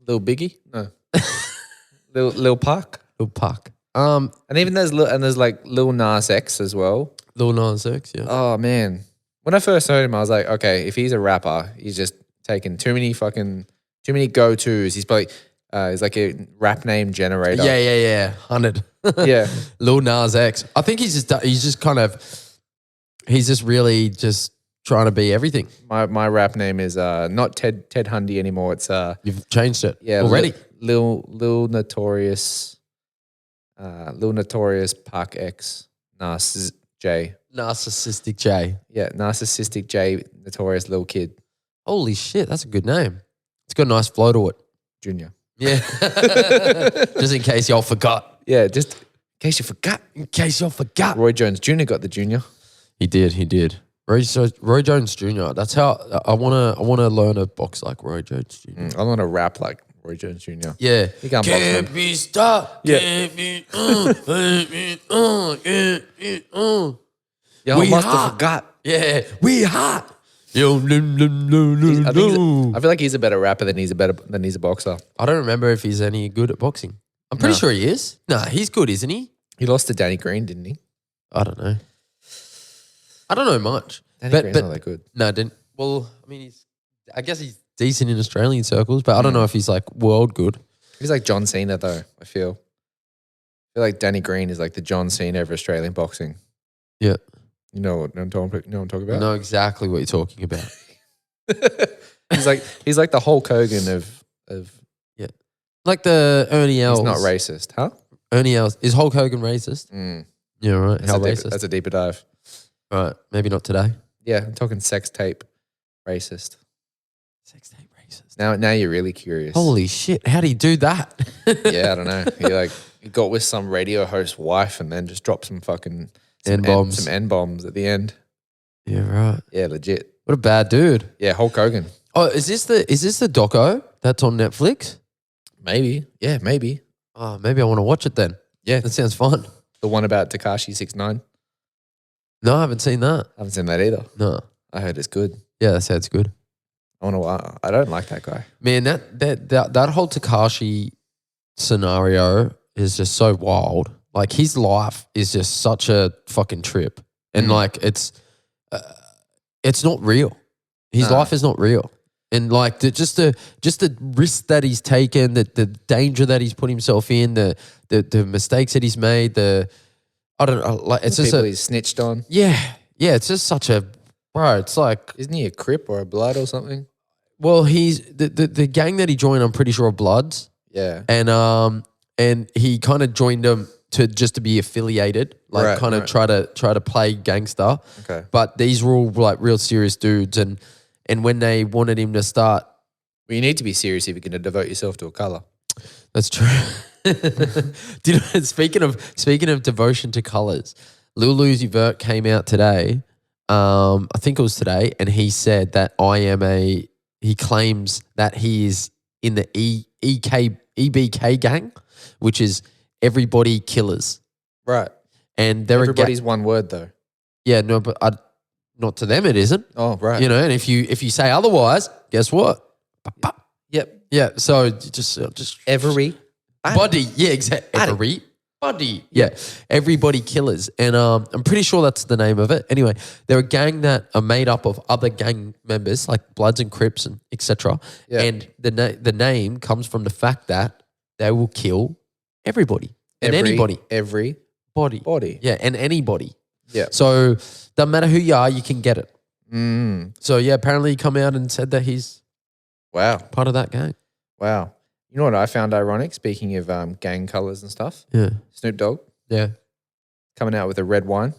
Lil Biggie. No, Lil Park. Lil Puck. And even there's like Lil Nas X as well. Lil Nas X, yeah. Oh man, when I first heard him, I was like, okay, if he's a rapper, he's just taking too many go tos. He's probably he's like a rap name generator. Yeah. 100. Yeah. Lil Nas X. I think he's just really just trying to be everything. My rap name is not Ted Hundy anymore. It's You've changed it already. Lil Notorious Park X J. Narcissistic J. Yeah, Narcissistic J, Notorious Lil Kid. Holy shit, that's a good name. It's got a nice flow to it. Junior. Yeah. Just in case y'all forgot. Yeah, just in case you forgot. In case y'all forgot. Roy Jones Jr. got the junior. He did. Roy Jones Jr. That's how I wanna learn a box like Roy Jones Jr. I want to rap like Roy Jones Jr. Yeah. He can't box, man. be stopped. Yeah. Can't be Y'all We must hot. have forgot. Yeah, we hot. Yo, I feel like he's a better rapper than he's a boxer. I don't remember if he's any good at boxing. I'm pretty sure he is. Nah, he's good, isn't he? He lost to Danny Green, didn't he? I don't know. I don't know much. Danny Green's not that good. No, didn't. Well, I mean, I guess he's decent in Australian circles, but I don't know if he's like world good. He's like John Cena though, I feel like Danny Green is like the John Cena of Australian boxing. Yeah. You know what I'm talking about? I know exactly what you're talking about. he's like the Hulk Hogan of Like the Ernie Els. he's not racist, huh? Ernie Els. Is Hulk Hogan racist? Yeah, right. How racist? That's a deeper dive. Right. Maybe not today. Yeah, I'm talking sex tape racist. Sex tape racist. Now you're really curious. Holy shit. How do you do that? Yeah, I don't know. He got with some radio host's wife and then just dropped some fucking N-bombs. Some N-bombs at the end. Yeah, right. Yeah, legit. What a bad dude. Yeah, Hulk Hogan. Oh, is this the Doggo that's on Netflix? Maybe. Yeah, maybe. Oh, maybe I want to watch it then. Yeah. That sounds fun. The one about Tekashi 6ix9ine. No, I haven't seen that. I haven't seen that either. No. I heard it's good. Yeah, that sounds good. I don't like that guy. Man, that whole Tekashi scenario is just so wild. Like his life is just such a fucking trip, and like it's not real. His life is not real, and like just the risk that he's taken, the danger that he's put himself in, the mistakes that he's made, I don't know, like it's just people he's snitched on. Yeah, it's just such a bro. It's like, isn't he a Crip or a Blood or something? well, he's the gang that he joined. I'm pretty sure are Bloods. Yeah, and he kind of joined them to be affiliated, like Right. try to play gangster. Okay. But these were all like real serious dudes, and when they wanted him to start, well, you need to be serious if you're going to devote yourself to a color. that's true. Speaking of devotion to colors, Lil Uzi Vert came out today. I think it was today, and he said that he claims that he is in the EBK gang, which is everybody killers. Right. And they're everybody's one word though. Yeah, no, but not to them it isn't. Oh, right. You know, and if you say otherwise, guess what? Yep. Yeah, so just Every body. Yeah, exactly. Everybody. Yeah, everybody killers. And I'm pretty sure that's the name of it. Anyway, they're a gang that are made up of other gang members like Bloods and Crips and etc. Yeah. And the name comes from the fact that they will kill everybody and anybody. Body. Yeah, and anybody. Yeah. So doesn't matter who you are, you can get it. Mm. So yeah, apparently he come out and said that he's Wow. part of that gang. Wow. You know what I found ironic? Speaking of gang colors and stuff, Yeah. Snoop Dogg Yeah. coming out with a red wine.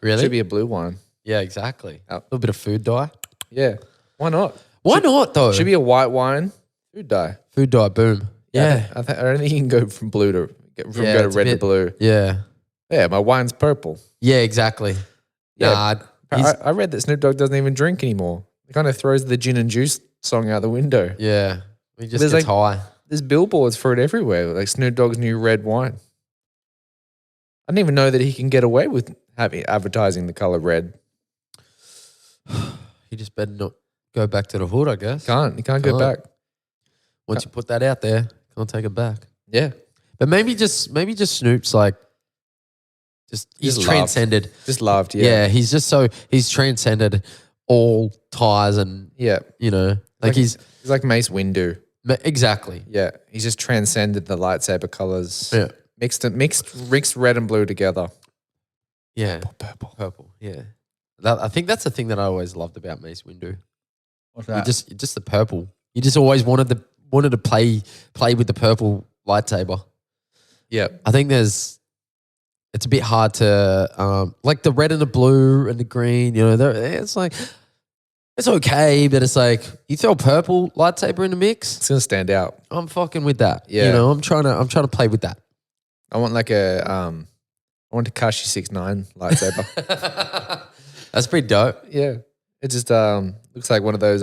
Really? Should be a blue wine. Yeah, exactly. Oh. A little bit of food dye. Yeah. Why not? Why not though? Should be a white wine. Food dye. food dye. Boom. Yeah. I don't think you can go from blue to go to it's a red to bit- blue. Yeah. Yeah, my wine's purple. Yeah. Exactly. Yeah. Nah. I read that Snoop Dogg doesn't even drink anymore. He kind of throws the gin and juice song out the window. Yeah. He just There's gets high. There's billboards for it everywhere, like Snoop Dogg's new red wine. I didn't even know that he can get away with advertising the color red. He just better not go back to the hood, I guess. He can't go back. Once you put that out there, can't take it back. Yeah. But maybe just Snoop's like, he's transcended. Just loved, Yeah, he's transcended all ties and, you know, like he's like Mace Windu. Exactly. Yeah, he's just transcended the lightsaber colors. Yeah. Mixed red and blue together. Yeah. Purple. Yeah. I think that's the thing that I always loved about Mace Windu. What's that? Just the purple. You just always wanted to play with the purple lightsaber. Yeah. I think it's a bit hard to like the red and the blue and the green, you know, it's like it's okay, but it's like you throw a purple lightsaber in the mix, it's gonna stand out. I'm fucking with that. Yeah. You know, I'm trying to play with that. I want like I want a Kashi 6'9" lightsaber. That's pretty dope. Yeah. It just looks like one of those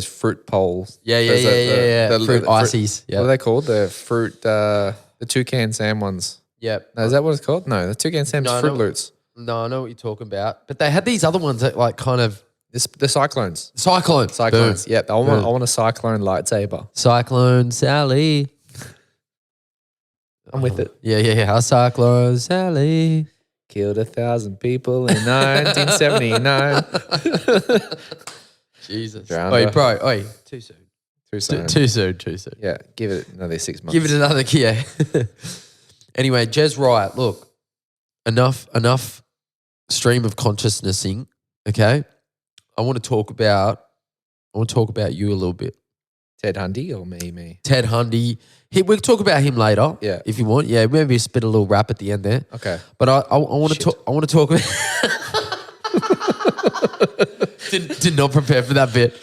fruit poles. Yeah. Fruit ices. Yeah. What are they called? The fruit the Toucan Sam ones. Yep. No, is that what it's called? No, the Toucan Sam's Fruit Loots. No, I know what you're talking about. But they had these other ones that like kind of the Cyclones. Cyclones. Boom. Yep. I want a Cyclone lightsaber. Cyclone Sally. I'm with it. Yeah. Our Cyclone Sally. Killed 1,000 people in 1979. Jesus. Oi, bro. Oi, too soon. Too soon. Yeah, give it another 6 months. Give it another, yeah. Anyway, Jeswri, look, enough stream of consciousnessing, okay? I want to talk about you a little bit. Ted Hundy or me? Ted Hundy. We'll talk about him later. Yeah. If you want. Yeah, maybe spit a little rap at the end there. Okay. But I want to talk. I want to talk about. did not prepare for that bit.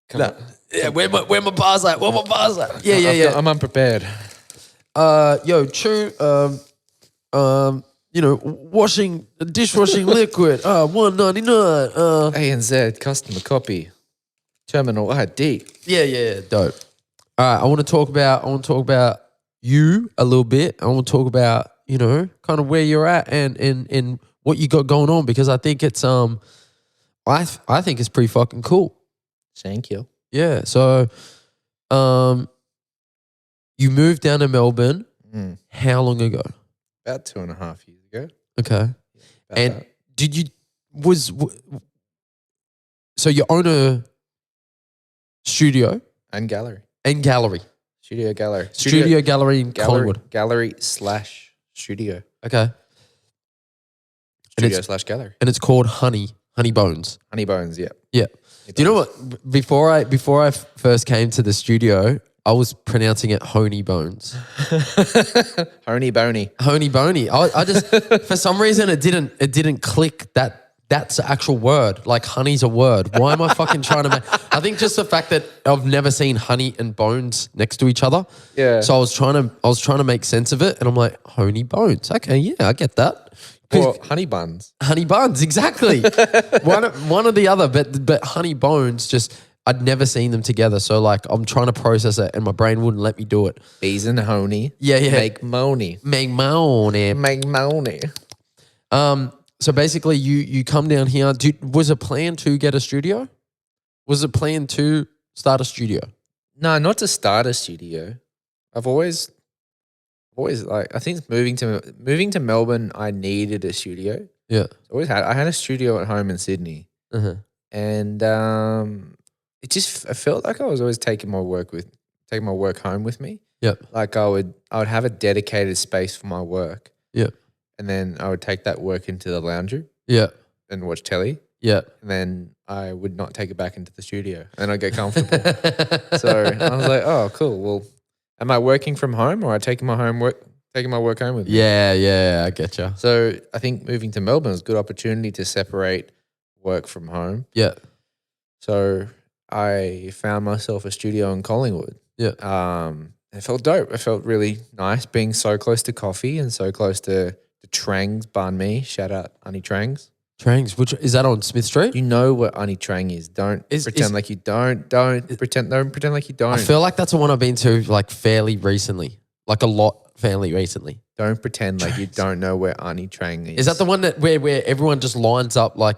Come on. Yeah, where my bars at? Where my bars at? Yeah. I'm unprepared. True. You know, dishwashing liquid. $1.99. ANZ customer copy. Terminal ID. Yeah. Dope. All right, I want to talk about you a little bit. I want to talk about, you know, kind of where you're at and what you got going on, because I think it's I think it's pretty fucking cool. Thank you. Yeah. So you moved down to Melbourne how long ago? About 2.5 years ago. Okay. About And that. did you so you own a studio And gallery. and gallery. Studio gallery. Studio gallery in Collingwood. Gallery/studio. Okay. Studio/gallery. And it's called Honey Bones. Honey Bones, yeah. Yeah. Do you know what? Before I first came to the studio, I was pronouncing it Honey Bones. Honey Boney. Honey Boney. I just for some reason it didn't click that that's the actual word. Like honey's a word. Why am I fucking trying to make I think just the fact that I've never seen honey and bones next to each other. Yeah. So I was trying to make sense of it, and I'm like, Honey Bones. Okay, yeah, I get that. Or honey buns. Honey buns, exactly. one or the other, but honey bones, just I'd never seen them together. So like I'm trying to process it, and my brain wouldn't let me do it. Bees and honey. Yeah. Make money. Make money. Make money. So basically, you come down here. Was it planned to get a studio? Was it planned to start a studio? No, not to start a studio. I've always like, I think moving to Melbourne, I needed a studio. Yeah. I had a studio at home in Sydney, and it just I felt like I was always taking my work home with me. Yep. Like I would have a dedicated space for my work. Yep. And then I would take that work into the lounger. Yeah. And watch telly. Yeah. And then I would not take it back into the studio, and I'd get comfortable. So I was like, oh, cool. Well, am I working from home, or am I taking my work home with me? Yeah, I get you. So I think moving to Melbourne is a good opportunity to separate work from home. Yeah. So I found myself a studio in Collingwood. Yeah. It felt dope. It felt really nice being so close to coffee and so close to the Trang's banh mi. Shout out Auntie Trang's. Trang's, which is that on Smith Street? You know what Auntie Trang is. Don't pretend like you don't. Don't pretend like you don't. I feel like that's the one I've been to like fairly recently, like a lot fairly recently. Don't pretend like you don't know where Arnie Trang is. Is that the one that where everyone just lines up like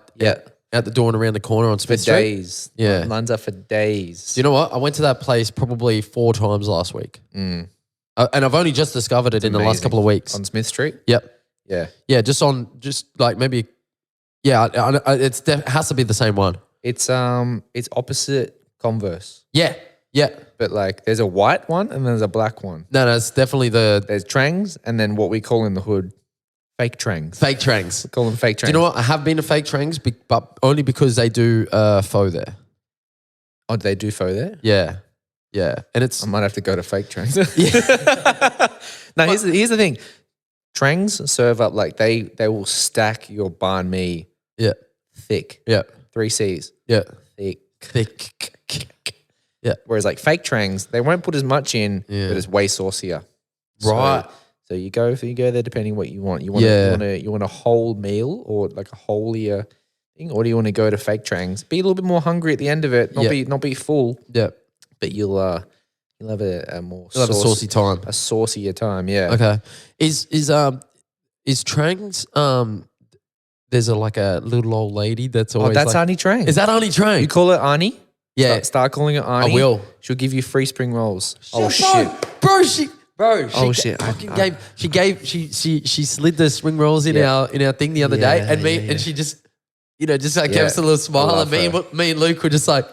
out the door and around the corner on for Smith Street? days? Yeah. Lines up for days. You know what? I went to that place probably 4 times last week. And I've only just discovered it in the last couple of weeks. On Smith Street? Yep. Yeah. Yeah, just like maybe, it has to be the same one. It's opposite Converse. Yeah, yeah. But like there's a white one and there's a black one. No, it's definitely There's Trangs and then what we call in the hood fake Trangs. Fake Trangs. We call them fake Trangs. Do you know what? I have been to Fake Trangs, but only because they do faux there. Oh, do they do faux there? Yeah. Yeah. And it's... I might have to go to fake Trangs. Yeah. No, here's the thing. Trangs serve up like they will stack your banh mi thick. Yeah. 3 C's. Yeah. Thick. Yeah. Whereas like fake Trangs, they won't put as much in, but it's way saucier. Right. So you go there depending what you want. You want a whole meal or like a holier thing, or do you want to go to fake Trangs? Be a little bit more hungry at the end of it, not be full. Yeah. But you'll have a more have a saucy time. A saucier time, yeah. Okay. Is Trangs there's like a little old lady that's always that's like, Arnie Trang. Is that Arnie Trang? You call it Arnie? Yeah. Start calling it Arnie. I will. She'll give you free spring rolls. She slid the spring rolls in our thing the other day, and she just gave us a little smile, and me and Luke were just like,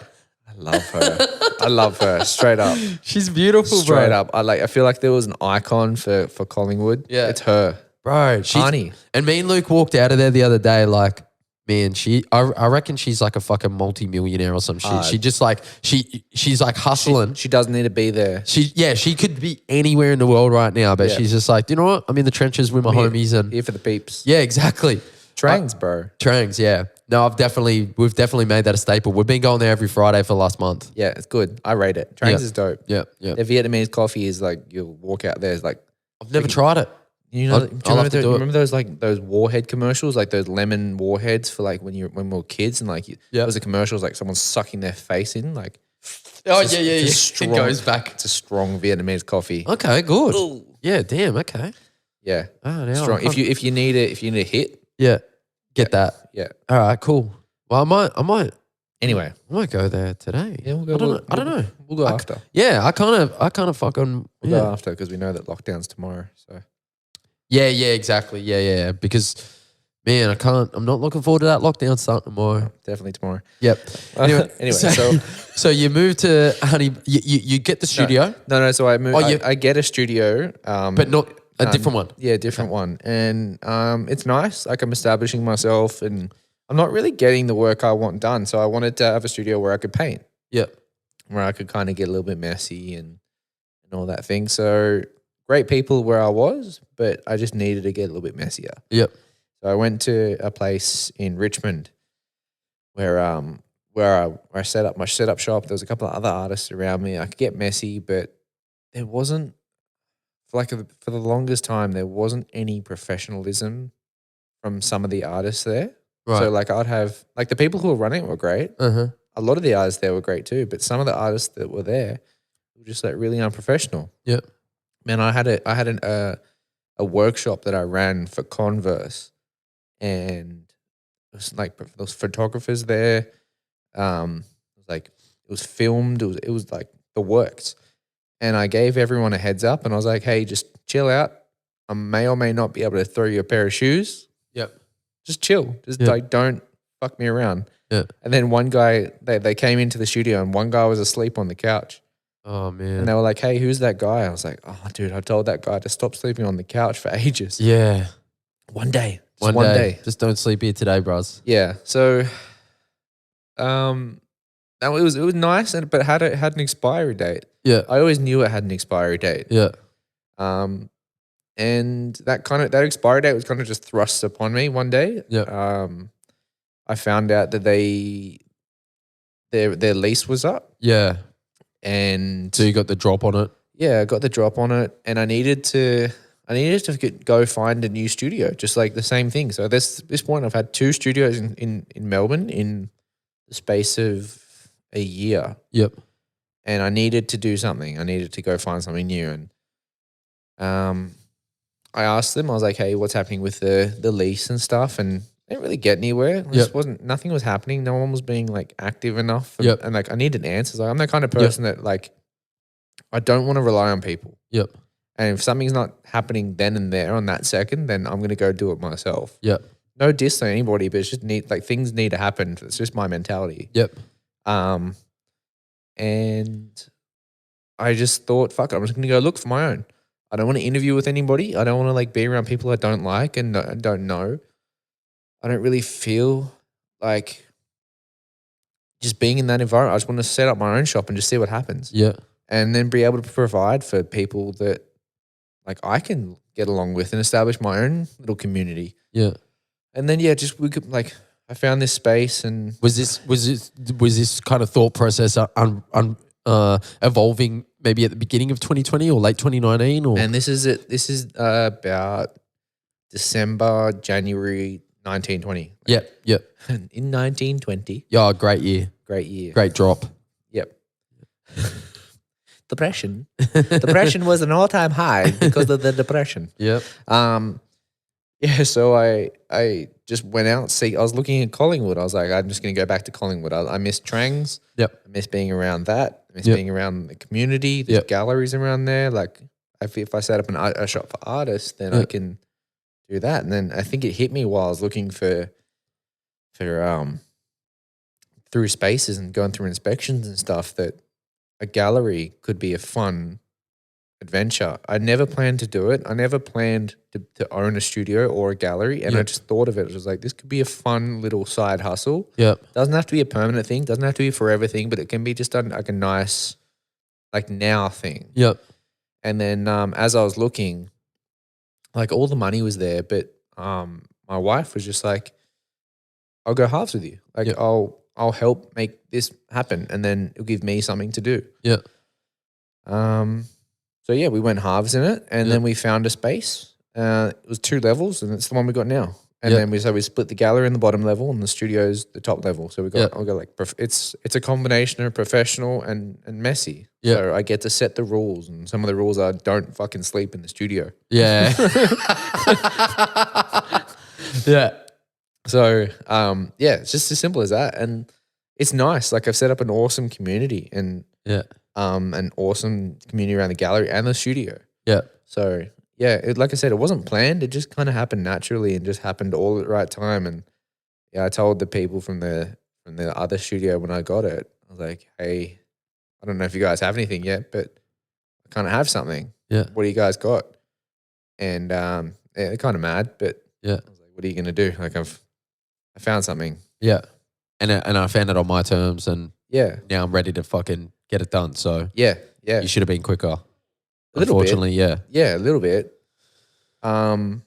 I love her straight up. She's beautiful, straight bro. up. I feel like there was an icon for Collingwood. Yeah, it's her, bro. Arnie. And me and Luke walked out of there the other day like, man, I reckon she's like a fucking multi-millionaire or some shit. She just like she's like hustling. She doesn't need to be there. She could be anywhere in the world right now, but she's just like, you know what? I'm in the trenches with my homies and here for the peeps. Yeah, exactly. Trangs, bro. Trangs, yeah. No, we've definitely made that a staple. We've been going there every Friday for the last month. Yeah, it's good. I rate it. Trangs is dope. Yeah, yeah. Their Vietnamese coffee is like you'll walk out there. It's like I've never tried it. You know, remember those like those warhead commercials, like those lemon warheads for like when we were kids, and like there was a commercial like someone sucking their face in, like It goes back. It's a strong Vietnamese coffee. Okay, good. Ooh. Yeah, damn. Okay. Yeah. Oh, now strong. If you need a hit, get that. Yeah. All right. Cool. Well, I might. Anyway, I might go there today. Yeah, we'll go. I don't know. We'll go after. Yeah, I kind of fucking. We'll go after because we know that lockdown's tomorrow. So. Yeah, exactly. Yeah. Because, man, I'm not looking forward to that lockdown starting tomorrow. No, definitely tomorrow. Yep. Anyway, so you move to Honey. You get the studio. No. So I move. I get a studio, but not a different one. Yeah, different one, and it's nice. Like I'm establishing myself, and I'm not really getting the work I want done. So I wanted to have a studio where I could paint. Yep. Where I could kind of get a little bit messy and all that thing. So. Great people where I was, but I just needed to get a little bit messier. Yep. So I went to a place in Richmond where I set up my setup shop. There was a couple of other artists around me. I could get messy, but there wasn't for the longest time there wasn't any professionalism from some of the artists there. Right. So like I'd have like the people who were running it were great. Uh-huh. A lot of the artists there were great too, but some of the artists that were there were just like really unprofessional. Yep. Man, I had a workshop that I ran for Converse, and it was like there was photographers there. It was filmed. It was like the works, and I gave everyone a heads up, and I was like, "Hey, just chill out. I may or may not be able to throw you a pair of shoes. Yep, just chill. Just like don't fuck me around." Yeah. And then one guy, they came into the studio, and one guy was asleep on the couch. Oh, man. And they were like, hey, who's that guy? I was like, oh, dude, I told that guy to stop sleeping on the couch for ages. Yeah. One day. One day. Just don't sleep here today, bros. Yeah. So it was nice, but had an expiry date. Yeah. I always knew it had an expiry date. Yeah. And that expiry date was kind of just thrust upon me one day. Yeah. I found out that their lease was up. Yeah. And so you got the drop on it? Yeah, I got the drop on it, and I needed to go find a new studio, just like the same thing. So at this point, I've had 2 studios in Melbourne in the space of a year. Yep. And I needed to do something. I needed to go find something new, and I asked them, I was like, hey, what's happening with the lease and stuff? And I didn't really get anywhere. It just nothing was happening. No one was being like active enough. And, and like I needed answers. Like I'm the kind of person that like I don't want to rely on people. Yep. And if something's not happening then and there on that second, then I'm gonna go do it myself. Yep. No diss to anybody, but it's just things need to happen. It's just my mentality. Yep. And I just thought, fuck it, I'm just gonna go look for my own. I don't want to interview with anybody. I don't want to like be around people I don't like and don't know. I don't really feel like just being in that environment. I just want to set up my own shop and just see what happens. Yeah. And then be able to provide for people that like I can get along with and establish my own little community. Yeah. And then we could like I found this space and was this kind of thought process evolving maybe at the beginning of 2020 or late 2019 or? And this is it. This is about December, January 1920. Yep. In 1920. Yeah, great year. Great year. Great drop. Yep. Depression. Depression was an all-time high because of the depression. Yep. Yeah, so I just went out. I was looking at Collingwood. I was like, I'm just going to go back to Collingwood. I miss Trangs. Yep. I miss being around that. I miss being around the community. There's galleries around there. Like, if I set up a shop for artists, then I can do that. And then I think it hit me while I was looking for through spaces and going through inspections and stuff that a gallery could be a fun adventure. I never planned to do it. I never planned to own a studio or a gallery, and I just thought of it. I was like, this could be a fun little side hustle. Yeah, doesn't have to be a permanent thing. Doesn't have to be a forever thing, but it can be just like a nice, like now thing. Yep. And then as I was looking, like all the money was there, but my wife was just like, I'll go halves with you. Like I'll help make this happen, and then it'll give me something to do. Yeah. So yeah, we went halves in it, and then we found a space. It was 2 levels, and it's the one we got now. And then we split the gallery in the bottom level, and the studio's the top level. So we got like it's a combination of professional and messy. Yeah. So I get to set the rules, and some of the rules are don't fucking sleep in the studio. Yeah. Yeah. So it's just as simple as that, and it's nice. Like I've set up an awesome community and an awesome community around the gallery and the studio. Yeah. So like I said, it wasn't planned. It just kind of happened naturally and just happened all at the right time. And I told the people from the other studio when I got it, I was like, hey, I don't know if you guys have anything yet, but I kind of have something. Yeah. What do you guys got? And they're kind of mad, but I was like, what are you going to do? Like I found something. Yeah. And I found it on my terms, and now I'm ready to fucking get it done. So you should have been quicker. Unfortunately, yeah, a little bit. And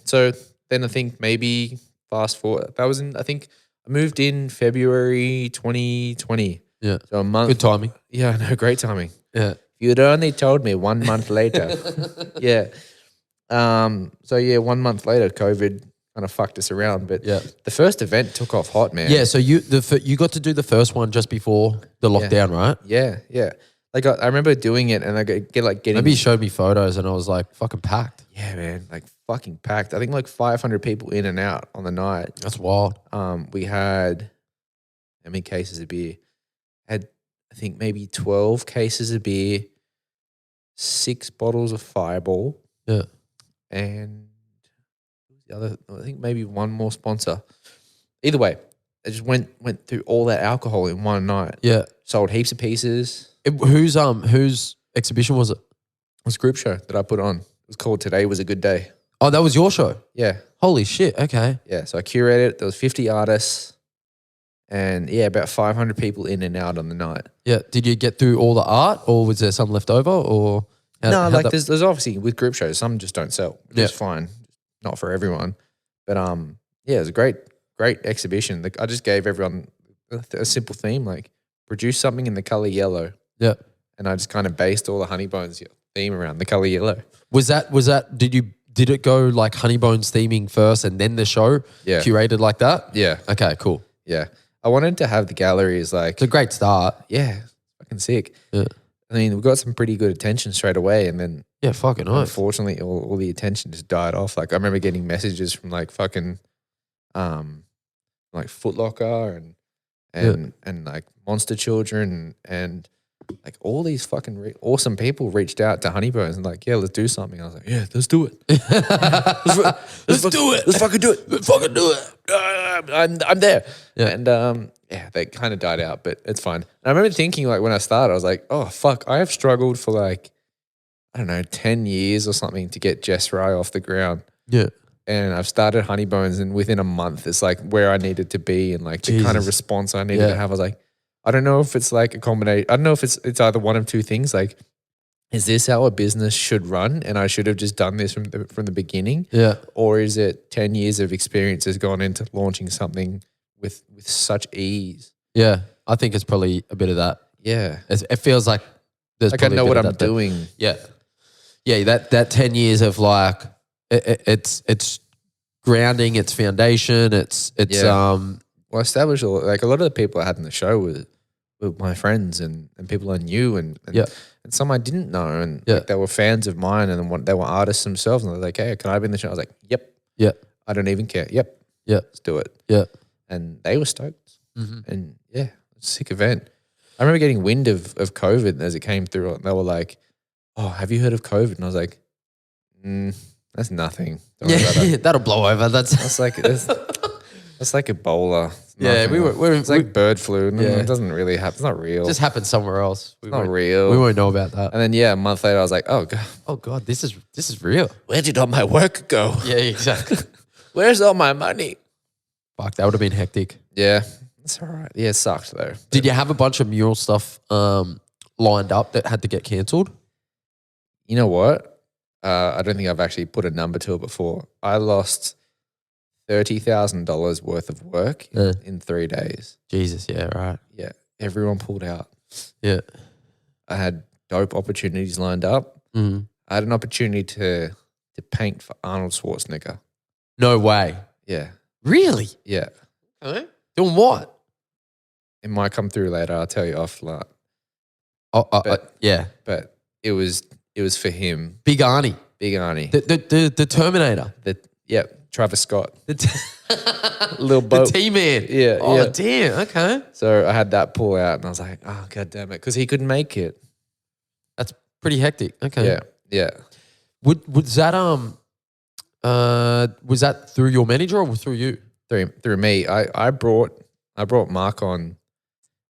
so then I think maybe fast forward. That was I think I moved in February 2020. Yeah, so a month. Good timing. Yeah, no, great timing. Yeah, if you'd only told me 1 month later. Yeah. So 1 month later, COVID kind of fucked us around, but the first event took off hot, man. Yeah, so you got to do the first one just before the lockdown, right? Yeah. Like I remember doing it, and I getting. Maybe you showed me photos, and I was like, fucking packed. Yeah, man, like fucking packed. I think like 500 people in and out on the night. That's wild. We had how many cases of beer? Had I think maybe 12 cases of beer, 6 bottles of Fireball. Yeah, and the other, I think maybe one more sponsor. Either way, I just went through all that alcohol in one night. Yeah, sold heaps of pieces. Whose exhibition was it? It was a group show that I put on. It was called Today Was a Good Day. Oh, that was your show? Yeah. Holy shit, okay. Yeah, so I curated it. There was 50 artists and about 500 people in and out on the night. Yeah. Did you get through all the art, or was there some left over, or? There's obviously with group shows, some just don't sell, which is fine. Not for everyone. But it was a great exhibition. Like, I just gave everyone a simple theme, like produce something in the color yellow. Yeah. And I just kind of based all the Honeybones theme around the color yellow. Was that did it go like Honeybones theming first and then the show curated like that? Yeah. Okay, cool. Yeah. I wanted to have the gallery as like, it's a great start. Yeah. Fucking sick. Yeah. I mean, we got some pretty good attention straight away, and then Yeah, fucking nice. unfortunately, all the attention just died off. Like I remember getting messages from like fucking, like Foot Locker and like Monster Children and like all these fucking awesome people reached out to Honeybones and like, yeah, let's do something. I was like, yeah, let's do it. let's do it. Let's fucking do it. Let's fucking do it. I'm there. Yeah. And yeah, they kind of died out, but it's fine. And I remember thinking like when I started, I was like, oh fuck, I have struggled for like, I don't know, 10 years or something to get Jeswri off the ground. Yeah. And I've started Honeybones, and within a month, it's like where I needed to be and like the kind of response I needed to have. I was like, I don't know if it's like a combination. I don't know if it's either one of two things. Like, is this how a business should run, and I should have just done this from the beginning? Yeah. Or is it 10 years of experience has gone into launching something with such ease? Yeah. I think it's probably a bit of that. Yeah. It feels like there's like I probably know a bit what of I'm that doing. Yeah. Yeah. That 10 years of like, it's grounding, it's foundation, it's Well, I established like a lot of the people I had in the show were my friends and people I knew and some I didn't know, and like, they were fans of mine, and they were artists themselves, and they were like, hey, can I be in the show? I was like, yep. Yeah. I don't even care. Yep. Yeah. Let's do it. Yeah. And they were stoked. And yeah, sick event. I remember getting wind of COVID as it came through, and they were like, oh, have you heard of COVID? And I was like, that's nothing. Don't worry about that. That'll blow over. That's like that's like Ebola. Yeah, it's like bird flu. It doesn't really happen. It's not real. Just happened somewhere else. It's not real. We won't know about that. And then a month later, I was like, oh god, this is real. Where did all my work go? Yeah, exactly. Where's all my money? Fuck, that would have been hectic. Yeah, it's all right. Yeah, it sucked though. Did you have a bunch of mural stuff lined up that had to get cancelled? You know what? I don't think I've actually put a number to it before. I lost $30,000 worth of work in 3 days. Jesus, yeah, right. Yeah, everyone pulled out. Yeah. I had dope opportunities lined up. I had an opportunity to paint for Arnold Schwarzenegger. No way. Yeah. Really? Yeah. Okay. Doing what? It might come through later. I'll tell you offline. Yeah. But it was for him. Big Arnie. Big Arnie. The Terminator. Travis Scott. The Little boat. The T-Man. Yeah. Oh, yeah. damn. Okay. So I had that pull out, and I was like, oh, God damn it. Because he couldn't make it. That's pretty hectic. Okay. Yeah. Yeah. Was that through your manager or through you? Through me. I brought Mark on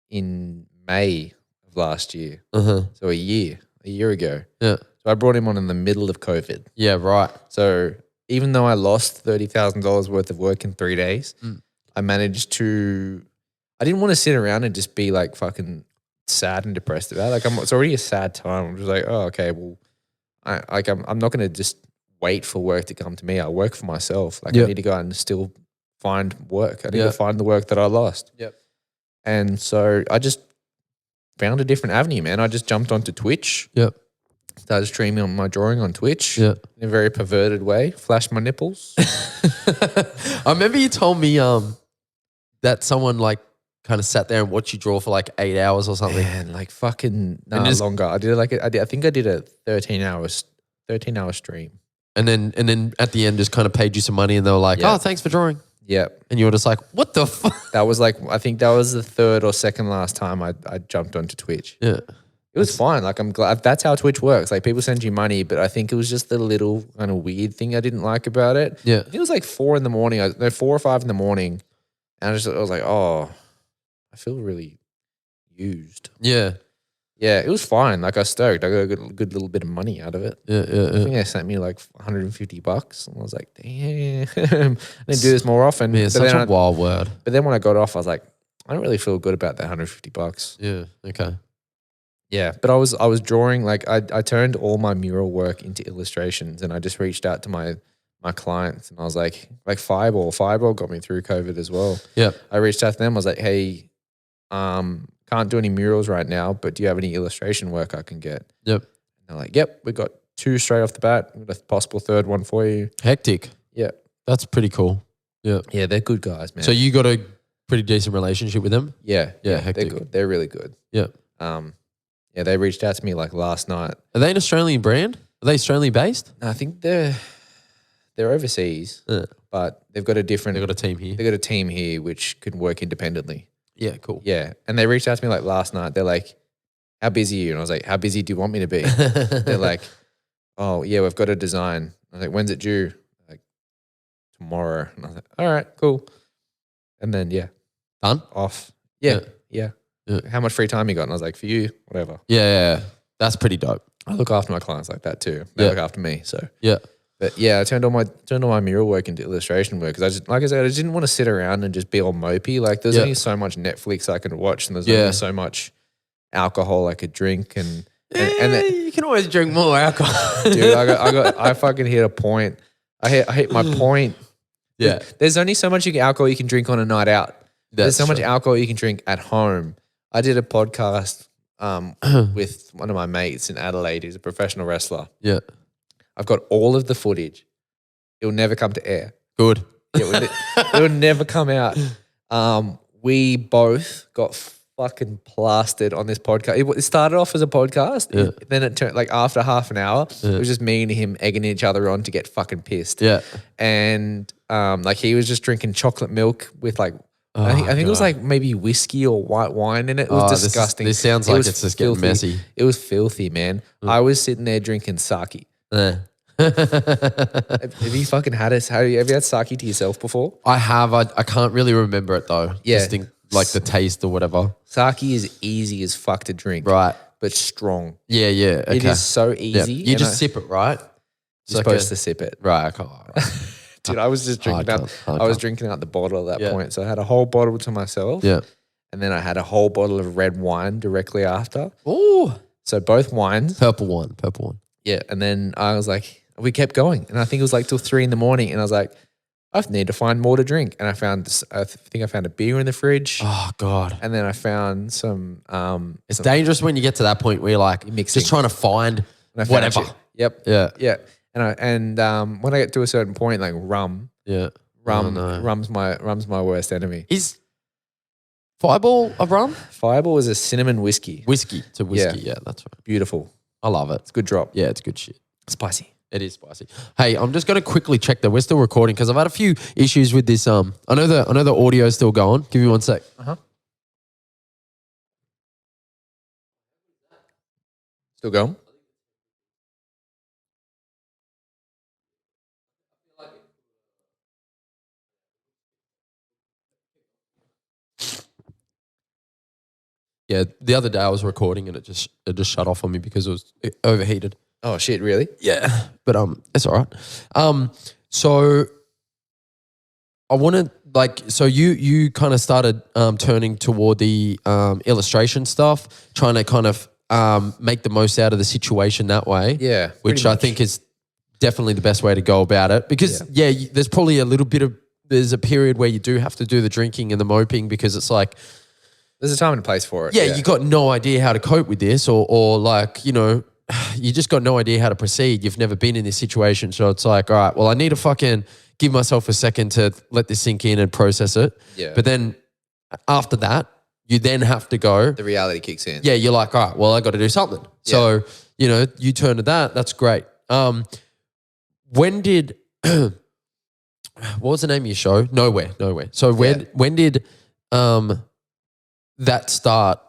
in May of last year. So a year ago. Yeah. So I brought him on in the middle of COVID. Yeah, right. So even though I lost $30,000 worth of work in 3 days, I managed to. I didn't want to sit around and just be like fucking sad and depressed about it. Like it's already a sad time. I'm just like, oh, okay, well, I'm not going to just wait for work to come to me. I work for myself. Like I need to go out and still find work. I need to find the work that I lost. Yep. And so I just found a different avenue, man. I just jumped onto Twitch. Yep. Started streaming on my drawing on Twitch in a very perverted way. Flashed my nipples. I remember you told me that someone like kind of sat there and watched you draw for like 8 hours or something. And like fucking longer. I did I think I did a 13 hour stream. And then at the end just kind of paid you some money, and they were like, oh, thanks for drawing. Yep. And you were just like, what the fuck? That was like, I think that was the third or second last time I jumped onto Twitch. Yeah. It was fine. Like I'm glad that's how Twitch works. Like people send you money, but I think it was just the little kind of weird thing I didn't like about it. Yeah. I think it was like 4 in the morning. 4 or 5 in the morning. And I was like, oh, I feel really used. Yeah. Yeah, it was fine. Like I was stoked. I got a good little bit of money out of it. Yeah. I think they sent me like $150, and I was like, damn, I didn't do this more often. Yeah, such a wild word. But then when I got off, I was like, I don't really feel good about that $150. Yeah. Okay. Yeah, but I was drawing, like I turned all my mural work into illustrations, and I just reached out to my clients, and I was like Fireball got me through COVID as well. Yeah. I reached out to them. I was like, hey, can't do any murals right now, but do you have any illustration work I can get? Yep. And they're like, yep, we got 2 straight off the bat. We got a possible third one for you. Hectic. Yeah. That's pretty cool. Yeah. Yeah, they're good guys, man. So you got a pretty decent relationship with them? Yeah. Yeah, hectic. They're good. They're really good. Yeah. Yeah, Yeah, they reached out to me like last night. Are they an Australian brand? Are they Australian based? No, I think they're overseas, but they've got a different. They've got a team here. They've got a team here which can work independently. Yeah, cool. Yeah, and they reached out to me like last night. They're like, "How busy are you?" And I was like, "How busy do you want me to be?" They're like, "Oh yeah, we've got a design." I was like, "When's it due?" Like, tomorrow. And I was like, "All right, cool." And then Done? off. Yeah. Yeah. Yeah. How much free time you got? And I was like, "For you, whatever." Yeah. That's pretty dope. I look after my clients like that too. They look after me. So Yeah. but yeah, I turned all my mural work into illustration work because I just, like I said, I didn't want to sit around and just be all mopey. Like there's only so much Netflix I could watch, and there's only so much alcohol I could drink, and you can always drink more alcohol. dude, I fucking hit a point. I hit my point. Yeah. There's only so much alcohol you can drink on a night out. There's so much alcohol you can drink at home. I did a podcast with one of my mates in Adelaide who's a professional wrestler. Yeah. I've got all of the footage. It will never come to air. Good. It would never come out. We both got fucking plastered on this podcast. It started off as a podcast. Then it turned, like after half an hour, it was just me and him egging each other on to get fucking pissed. Yeah. And like he was just drinking chocolate milk with like, I think it was like maybe whiskey or white wine in it. It was disgusting. This sounds like it's just getting messy. It was filthy, man. I was sitting there drinking sake. Yeah. Have you fucking had it? Have you ever had sake to yourself before? I have. I can't really remember it though. Yeah. Just think, like the taste or whatever. Sake is easy as fuck to drink. Right. But strong. Yeah. Okay. It is so easy. You just sip it, right? You're supposed to sip it. Right. Right. Dude, I was just drinking I was drinking out the bottle at that point. So I had a whole bottle to myself. Yeah. And then I had a whole bottle of red wine directly after. Oh. So both wines. Purple one. Yeah. And then I was like, we kept going. And I think it was like till 3 a.m. And I was like, I need to find more to drink. And I think I found a beer in the fridge. Oh God. And then I found some. It's dangerous when you get to that point where you're like just trying to find whatever. Yep. Yeah. Yeah. And when I get to a certain point, like rum. Yeah. Rum's my worst enemy. Is Fireball a rum? Fireball is a cinnamon whiskey. It's a whiskey. Yeah, that's right. Beautiful. I love it. It's a good drop. Yeah, it's good shit. Spicy. It is spicy. Hey, I'm just going to quickly check that we're still recording because I've had a few issues with this. I know the audio is still going. Give me 1 sec. Still going? Yeah, the other day I was recording and it just shut off on me because it overheated. Oh shit! Really? Yeah, but it's all right. So I want to you kind of started turning toward the illustration stuff, trying to kind of make the most out of the situation that way. Yeah, which I think is definitely the best way to go about it because there's probably there's a period where you do have to do the drinking and the moping because it's like. There's a time and a place for it. Yeah, you got no idea how to cope with this or like, you know, you just got no idea how to proceed. You've never been in this situation. So it's like, all right, well, I need to fucking give myself a second to let this sink in and process it. Yeah. But then after that, you then have to go. The reality kicks in. Yeah, you're like, all right, well, I got to do something. Yeah. So, you know, you turn to that. That's great. When did, what was the name of your show? Nowhere. So when did, that start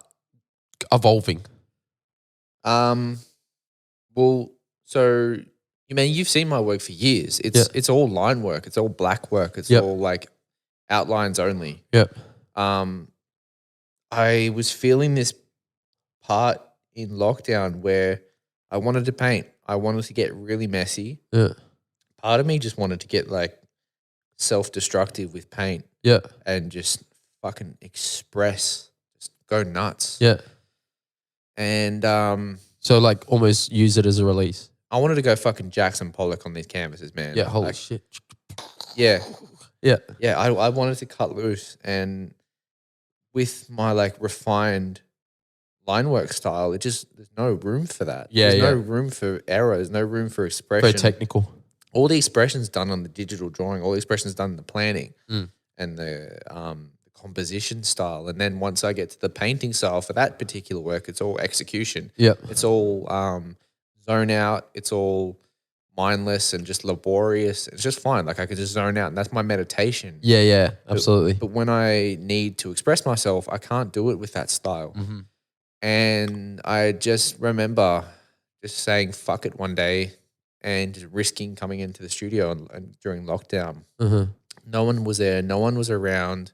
evolving? Well, so you've seen my work for years. It's all line work. It's all black work. It's all like outlines only. Yeah. I was feeling this part in lockdown where I wanted to paint. I wanted to get really messy. Yeah. Part of me just wanted to get like self-destructive with paint. Yeah. And just fucking express. Go nuts. Yeah. And so like almost use it as a release. I wanted to go fucking Jackson Pollock on these canvases, man. Yeah, holy shit. Yeah. Yeah. Yeah, I wanted to cut loose, and with my like refined line work style, there's no room for that. Yeah, There's no room for error. There's no room for expression. Very technical. All the expressions done on the digital drawing, all the expressions done in the planning and the composition style. And then once I get to the painting style for that particular work, it's all execution. Yeah. It's all zone out. It's all mindless and just laborious. It's just fine. Like I could just zone out, and that's my meditation. Yeah, absolutely. But when I need to express myself, I can't do it with that style. Mm-hmm. And I just remember just saying fuck it one day and just risking coming into the studio and during lockdown. Mm-hmm. No one was there. No one was around.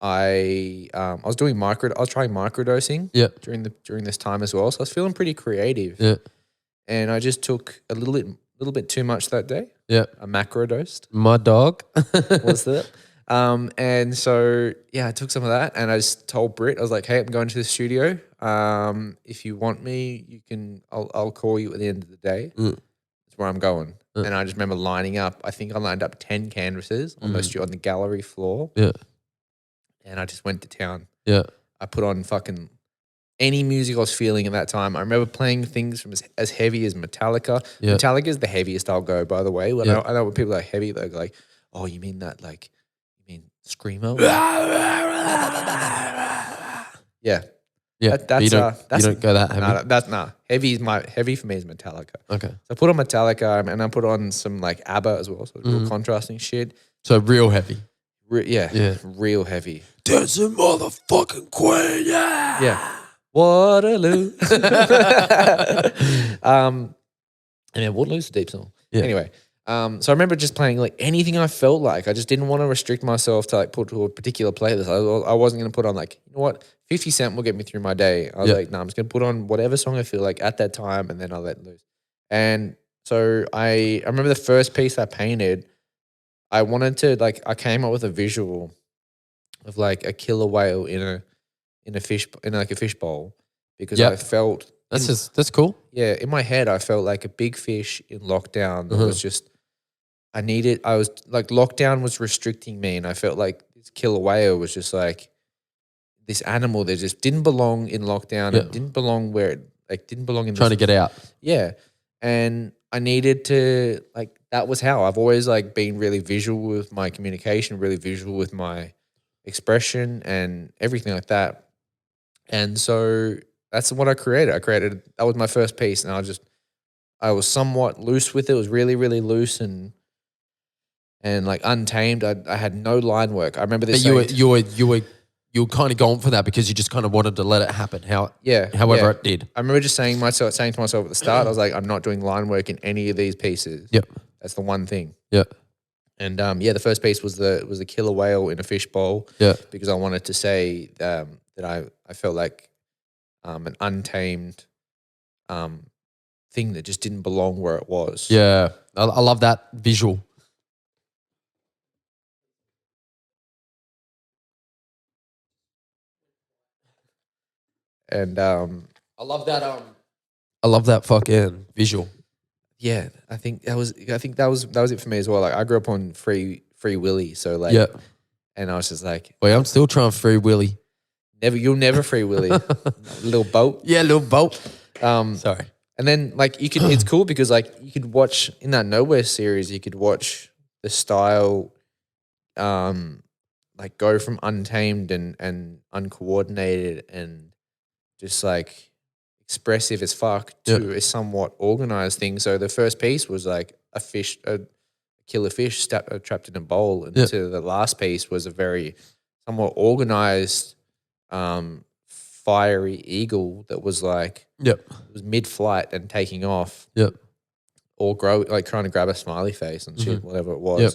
I was trying microdosing during this time as well. So I was feeling pretty creative. Yeah. And I just took a little bit too much that day. Yeah. I macrodosed. My dog. Was that? And so I took some of that and I just told Britt, I was like, hey, I'm going to the studio. If you want me, you can. I'll call you at the end of the day. That's where I'm going. And I just remember lining up. I think I lined up 10 canvases on the gallery floor. Yeah. And I just went to town. Yeah. I put on fucking any music I was feeling at that time. I remember playing things from as heavy as Metallica. Yeah. Metallica is the heaviest I'll go, by the way. I know when people are heavy, they're like, oh, you mean that you mean Screamo? Yeah. Yeah. That's you don't go that heavy. Heavy for me is Metallica. Okay. So I put on Metallica and I put on some like ABBA as well. So real contrasting shit. So real heavy. Real heavy. Dancing motherfucking queen, yeah. Yeah. Waterloo. And then Waterloo's a deep song. Yeah. Anyway, so I remember just playing like anything I felt like. I just didn't want to restrict myself to like put to a particular playlist. I wasn't going to put on like, you know what, 50 Cent will get me through my day. I was like, no, I'm just going to put on whatever song I feel like at that time and then I'll let loose. And so I remember the first piece I painted, I wanted to I came up with a visual of like a killer whale in a fish bowl because I felt that's cool. Yeah, in my head I felt like a big fish in lockdown that was just lockdown was restricting me and I felt like this killer whale was just like this animal that just didn't belong in lockdown. It didn't belong where it didn't belong in trying to get out. Yeah. And I needed to that was how I've always been really visual with my communication, really visual with my expression and everything like that. And so that's what I created. That was my first piece and I was somewhat loose with it. It was really, really loose and untamed. I had no line work. I remember this. But you were kind of going for that because you just kind of wanted to let it happen. However it did. I remember just saying to myself at the start, I was like, I'm not doing line work in any of these pieces. Yep. That's the one thing. Yep. And the first piece was the killer whale in a fish bowl. Yeah. Because I wanted to say that I felt like an untamed thing that just didn't belong where it was. Yeah. I love that visual. And I love that fucking visual. Yeah, I think that was it for me as well. I grew up on Free Willy, so and I was just like, wait, I'm still trying Free Willy. You'll never Free Willy. Little boat. Yeah, little boat. Sorry. And then it's cool because you could watch in that Nowhere series, you could watch the style go from untamed and uncoordinated and just expressive as fuck to a somewhat organized thing. So the first piece was a killer fish trapped in a bowl, and to the last piece was a very somewhat organized, fiery eagle that was it was mid-flight and taking off. Yep. Or trying to grab a smiley face and shit, whatever it was. Yep.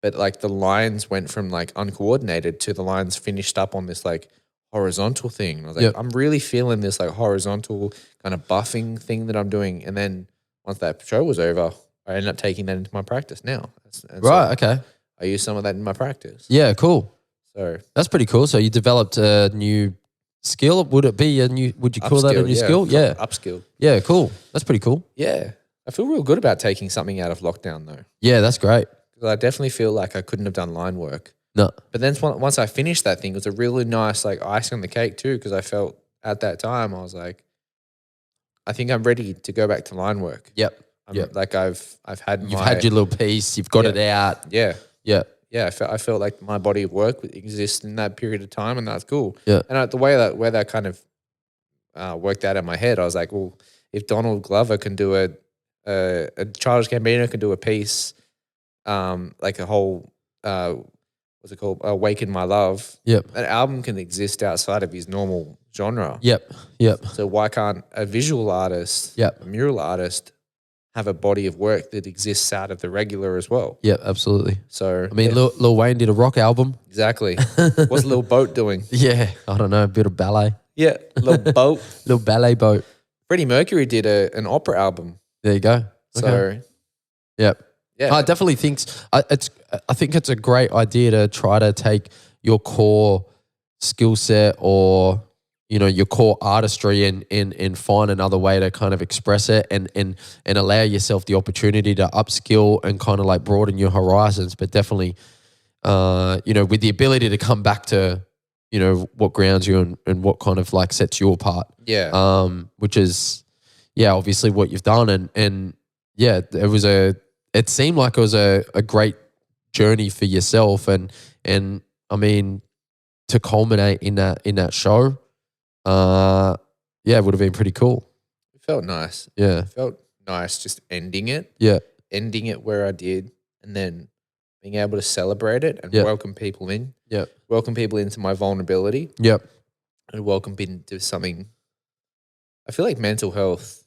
But the lines went from uncoordinated to the lines finished up on this horizontal thing. And I was I'm really feeling this horizontal kind of buffing thing that I'm doing. And then once that show was over, I ended up taking that into my practice now. Okay. I use some of that in my practice. Yeah, cool. So that's pretty cool. So you developed a new skill. Would you call that a new skill? Yeah. Upskill. Yeah, cool. That's pretty cool. Yeah. I feel real good about taking something out of lockdown though. Yeah, that's great. Because I definitely feel like I couldn't have done line work. No. But then once I finished that thing, it was a really nice icing on the cake too, because I felt at that time I was I think I'm ready to go back to line work. Yep. I've had You've had your little piece. You've got it out. Yeah. Yeah. yeah, I felt like my body of work exists in that period of time, and that's cool. Yeah. And the way that kind of worked out in my head, I was like, well, if Donald Glover can do a Childish Gambino can do a piece, like a whole what's it called, Awaken My Love. Yep. An album can exist outside of his normal genre. Yep. Yep. So why can't a visual artist, Yep. a mural artist, have a body of work that exists out of the regular as well? Yep. Absolutely. So I mean, Lil Wayne did a rock album. exactly. What's Lil Boat doing? Yeah. I don't know. A bit of ballet. Yeah, Lil Boat. Little ballet boat. Freddie Mercury did an opera album. There you go. So Okay. Yep. yeah, I definitely think I think it's a great idea to try to take your core skill set or your core artistry and find another way to kind of express it and allow yourself the opportunity to upskill and kind of like broaden your horizons, but definitely with the ability to come back to what grounds you and what kind of like sets you apart. yeah. Which is obviously what you've done and yeah, it seemed like it was a great journey for yourself and I mean to culminate in that show, it would have been pretty cool. It felt nice. Yeah. It felt nice just ending it where I did, and then being able to celebrate it and welcome people in. Yep. Welcome people into my vulnerability. Yep. And welcome people into something. I feel like mental health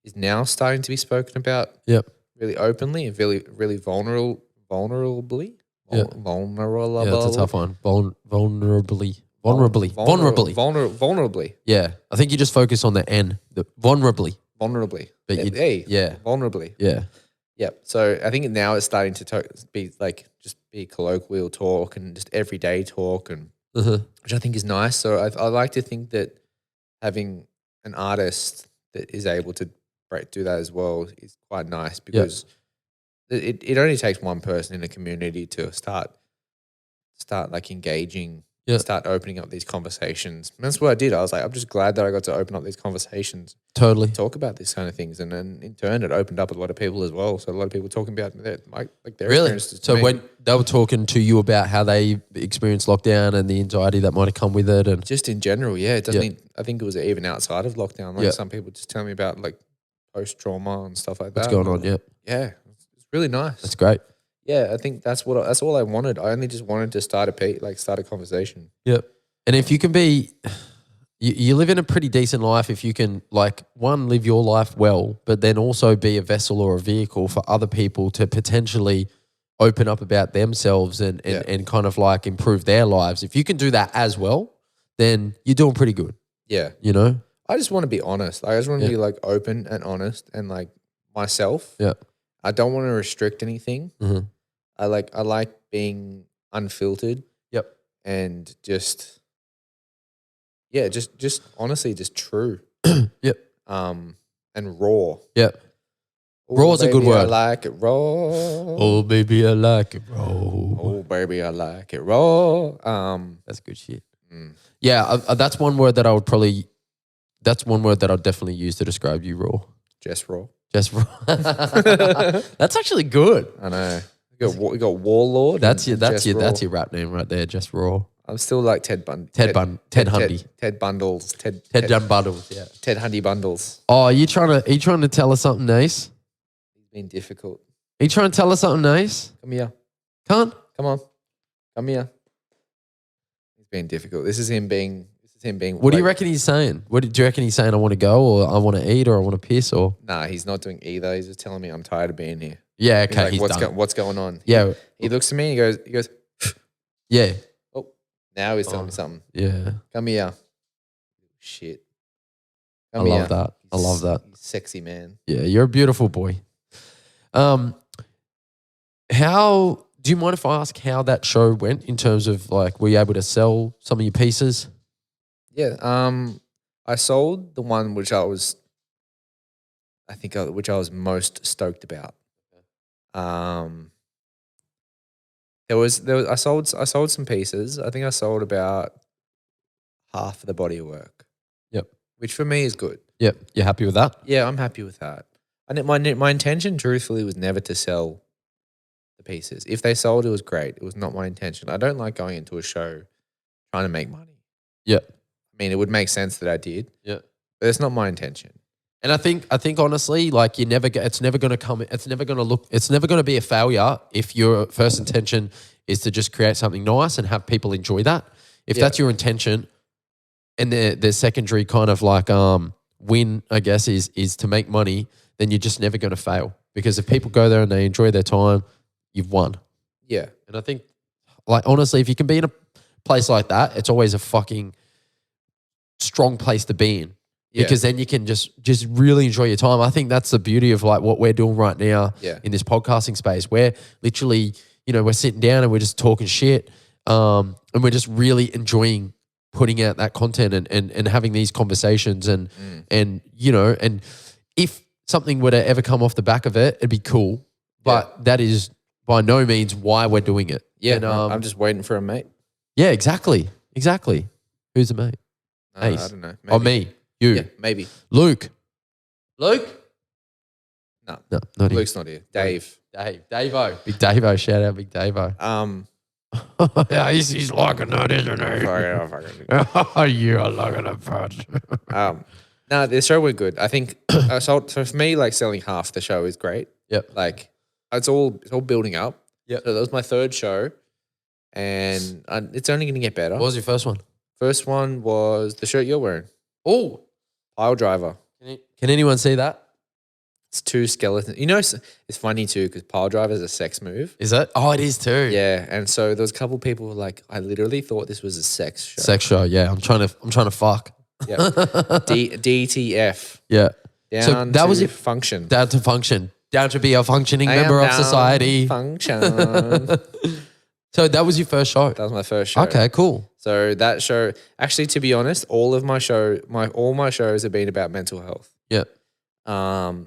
is now starting to be spoken about. Yep. Really openly and really vulnerably. Yeah. Vulnerable. Yeah, that's a tough one. Vulnerably. Yeah. I think you just focus on the N, the vulnerably. Vulnerably. But vulnerably. Yeah. Yep. So I think now it's starting to be like just be colloquial talk and just everyday talk, and which I think is nice. So I like to think that having an artist that is able to do that as well is quite nice, because it only takes one person in a community to start like engaging, start opening up these conversations. And that's what I did. I was like, I'm just glad that I got to open up these conversations. Totally. Talk about these kind of things. And then in turn, it opened up a lot of people as well. So a lot of people talking about their really? experiences. So when they were talking to you about how they experienced lockdown and the anxiety that might have come with it, and just in general, it doesn't. I think it was even outside of lockdown. Like some people just tell me about like post trauma and stuff like that. What's going on? Yeah, it's really nice. That's great. Yeah, I think that's all I wanted. I only just wanted to start a conversation. Yep. And if you can be, you live in a pretty decent life if you can, like, one, live your life well, but then also be a vessel or a vehicle for other people to potentially open up about themselves and kind of like improve their lives. If you can do that as well, then you're doing pretty good. Yeah. I just want to be honest. I just want to be like open and honest and like myself. Yeah. I don't want to restrict anything. Mm-hmm. I like being unfiltered. Yep. And just honestly, just true. Yep. And raw. Yep. Raw is a good word. I like it raw. Oh, baby, I like it raw. Oh, baby, I like it raw. That's good shit. Yeah, that's one word that I would probably, that's one word that I'd definitely use to describe you, raw. Just raw. Just raw. That's actually good. I know. We got Warlord. That's your rap name right there, Just Raw. I'm still like Ted Bundy. Ted Hundy. Ted Bundles. Ted Bundles, yeah. Ted Hundy Bundles. Oh, are you trying to tell us something nice? He's been difficult. Are you trying to tell us something nice? Come here. Come on. Come here. He's been difficult. This is him being. What do you reckon he's saying? Do you reckon he's saying I want to go, or I want to eat, or I want to piss, or? Nah, he's not doing either. He's just telling me I'm tired of being here. Yeah, okay. He's like, what's going on? Yeah. He looks at me and he goes, yeah. Oh, now he's telling me something. Yeah. Come here. Shit. I love that. I love that. Sexy man. Yeah, you're a beautiful boy. How do you mind if I ask how that show went in terms of like, were you able to sell some of your pieces? Yeah. I sold the one which I was most stoked about. I sold some pieces. I think I sold about half of the body of work. Yep. Which for me is good. Yep. You're happy with that? Yeah, I'm happy with that. And my intention, truthfully, was never to sell the pieces. If they sold, it was great. It was not my intention. I don't like going into a show trying to make money. Yeah. I mean, it would make sense that I did. Yeah. But it's not my intention. And I think honestly, like it's never going to be a failure if your first intention is to just create something nice and have people enjoy that. If that's your intention, and the secondary kind of like win, I guess, is to make money, then you're just never going to fail. Because if people go there and they enjoy their time, you've won. Yeah. And I think, like, honestly, if you can be in a place like that, it's always a fucking strong place to be in. Because then you can just really enjoy your time. I think that's the beauty of like what we're doing right now in this podcasting space. We're literally, we're sitting down and we're just talking shit, and we're just really enjoying putting out that content and having these conversations and if something were to ever come off the back of it, it'd be cool. But that is by no means why we're doing it. Yeah, and, I'm just waiting for a mate. Yeah, exactly. Who's a mate? I don't know. Maybe. Oh, me. You. Yeah, maybe. Luke. No, not Luke's not here. Dave. Davo. Big Davo. Shout out Big Davo. Yeah, he's liking that, isn't he? Oh, you are liking it, bud. No, the show went good. I think so for me, like selling half the show is great. Yep. Like it's all building up. Yep. So that was my third show, and it's only going to get better. What was your first one? First one was the shirt you're wearing. Oh, Pile driver. Can anyone see that? It's two skeletons. It's funny too because pile driver is a sex move. Is it? Oh, it is too. Yeah, and so there was a couple people who were like, I literally thought this was a sex show. Sex show. Yeah, I'm trying to fuck. Yeah. DTF. Yeah. Down that to was it. function. Down to function. Down to be a functioning member of society. Function. So that was your first show. That was my first show. Okay, cool. So that show, actually, to be honest, all my shows have been about mental health. Yeah.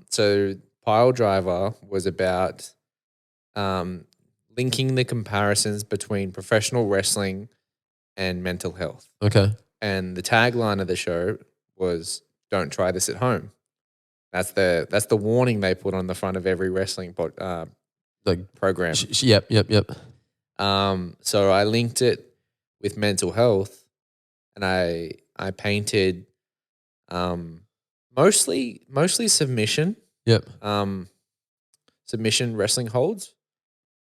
So Pile Driver was about linking the comparisons between professional wrestling and mental health. Okay. And the tagline of the show was "Don't try this at home." That's the warning they put on the front of every wrestling program. Yep. So I linked it with mental health, and I painted mostly submission. Yep. Submission wrestling holds.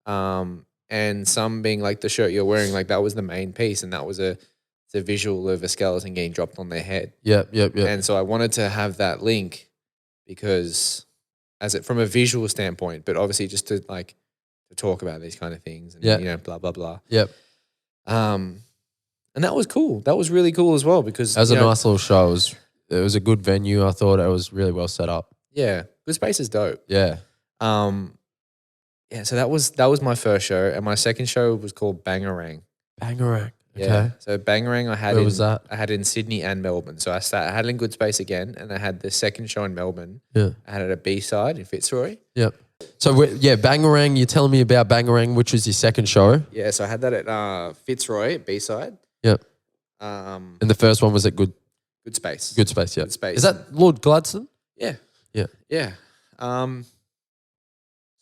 And some being like the shirt you're wearing, like that was the main piece, and that was a visual of a skeleton getting dropped on their head. Yep. And so I wanted to have that link because from a visual standpoint, but obviously just to talk about these kind of things and blah blah blah. Yep. And that was cool. That was really cool as well because that was a nice little show. It was a good venue. I thought it was really well set up. Yeah, good space is dope. Yeah. So that was my first show, and my second show was called Bangarang. Bangarang. Okay. Yeah. So Bangarang, Where was that? I had in Sydney and Melbourne. So I had it in Good Space again, and I had the second show in Melbourne. Yeah. I had it at B-side in Fitzroy. Yep. So Bangarang. You're telling me about Bangarang, which was your second show. Yeah. So I had that at Fitzroy at B-side. Yep. And the first one was at Good Space. Good Space. Yeah. Good Space. Is that Lord Gladstone? Yeah. Yeah. Yeah.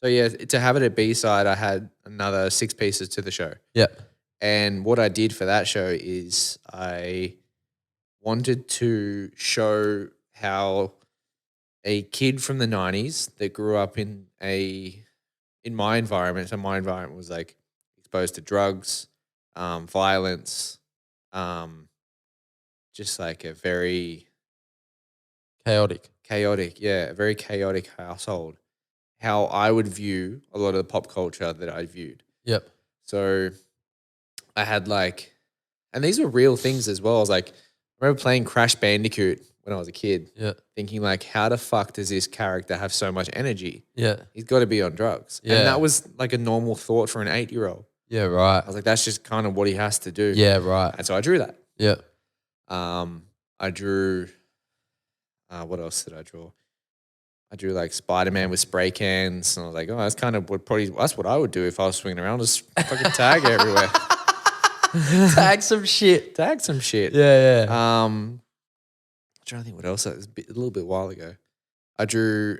So yeah, to have it at B-side, I had another 6 pieces to the show. Yep. And what I did for that show is I wanted to show how a kid from the 90s that grew up in my environment, so my environment was like exposed to drugs, violence, just like a very chaotic, a very chaotic household. How I would view a lot of the pop culture that I viewed. Yep. So I had and these were real things as well. I was I remember playing Crash Bandicoot when I was a kid. Yeah. Thinking how the fuck does this character have so much energy? Yeah. He's got to be on drugs. Yeah. And that was a normal thought for an 8-year-old. Yeah, right. I was that's just kind of what he has to do. Yeah, right. And so I drew that. Yeah. I drew, what else did I draw? I drew Spider-Man with spray cans, and I was that's kind of that's what I would do if I was swinging around, just fucking tag everywhere. Tag some shit. Yeah. I'm trying to think what else. It was a little bit while ago. I drew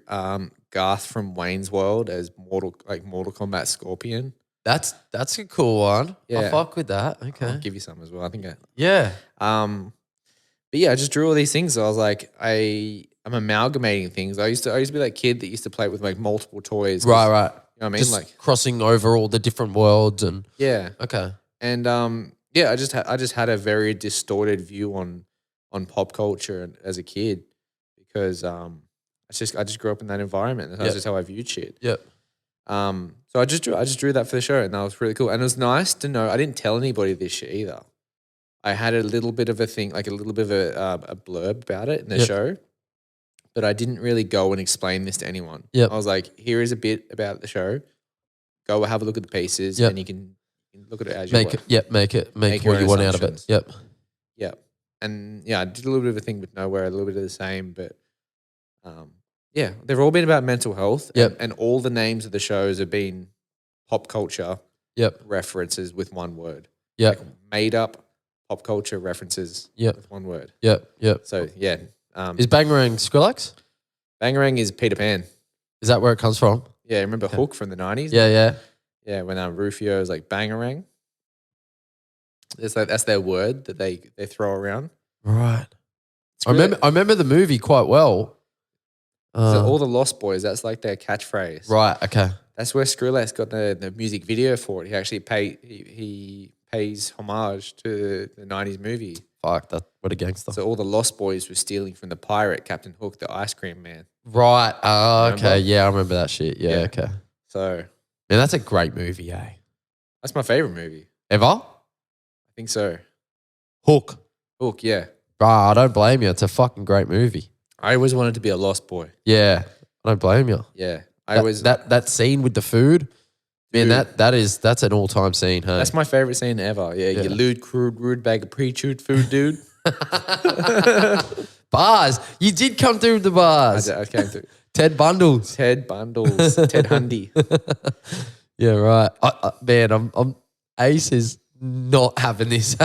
Garth from Wayne's World as Mortal Kombat Scorpion. That's a cool one. I Yeah. fuck with that. I'll Okay. give you some as well. I think. Yeah. But yeah, I just drew all these things. So I was like, I'm amalgamating things. I used to be that kid that used to play with like multiple toys. Right. You know what I mean? Just like crossing over all the different worlds and yeah. okay. And yeah, I just had a very distorted view on pop culture as a kid because I just grew up in that environment. That's just how I viewed shit. Yep. So I just drew that for the show, and that was really cool. And it was nice to know. I didn't tell anybody this shit either. I had a little bit of a thing, like a little bit of a blurb about it in the show, but I didn't really go and explain this to anyone. Yep. I was like, here is a bit about the show. Go have a look at the pieces, and you can look at it as you want. Make what you want out of it. Yep. Yep. And yeah, I did a little bit of a thing with Nowhere, a little bit of the same, but yeah, they've all been about mental health. Yep. And all the names of the shows have been pop culture Yep. references with one word. Yep. Like made up pop culture references with one word. Yep. Yep. So yeah. Is Bangarang Skrillex? Bangarang is Peter Pan. Is that where it comes from? Yeah, remember Hook from the 90s? Yeah. Yeah, when Rufio is like Bangarang. That's their word that they throw around. Right. I remember the movie quite well. So all the Lost Boys, that's like their catchphrase. Right, okay. That's where Skrillex got the music video for it. He actually he pays homage to the 90s movie. Fuck, what a gangster. So all the Lost Boys were stealing from the pirate, Captain Hook, the ice cream man. Right, okay. Yeah, I remember that shit. Yeah, okay. So. Man, that's a great movie, eh? That's my favorite movie. Ever? I think so. Hook, yeah. I don't blame you. It's a fucking great movie. I always wanted to be a Lost Boy. Yeah, I don't blame you. Yeah. That scene with the food, man, that's an all-time scene, hey? That's my favorite scene ever. Yeah. You lewd, crude, rude bag of pre-chewed food, dude. Bars. You did come through the bars. I came through. Ted Bundles. Ted Hundy. Yeah, right. Man, I'm Ace is not having this.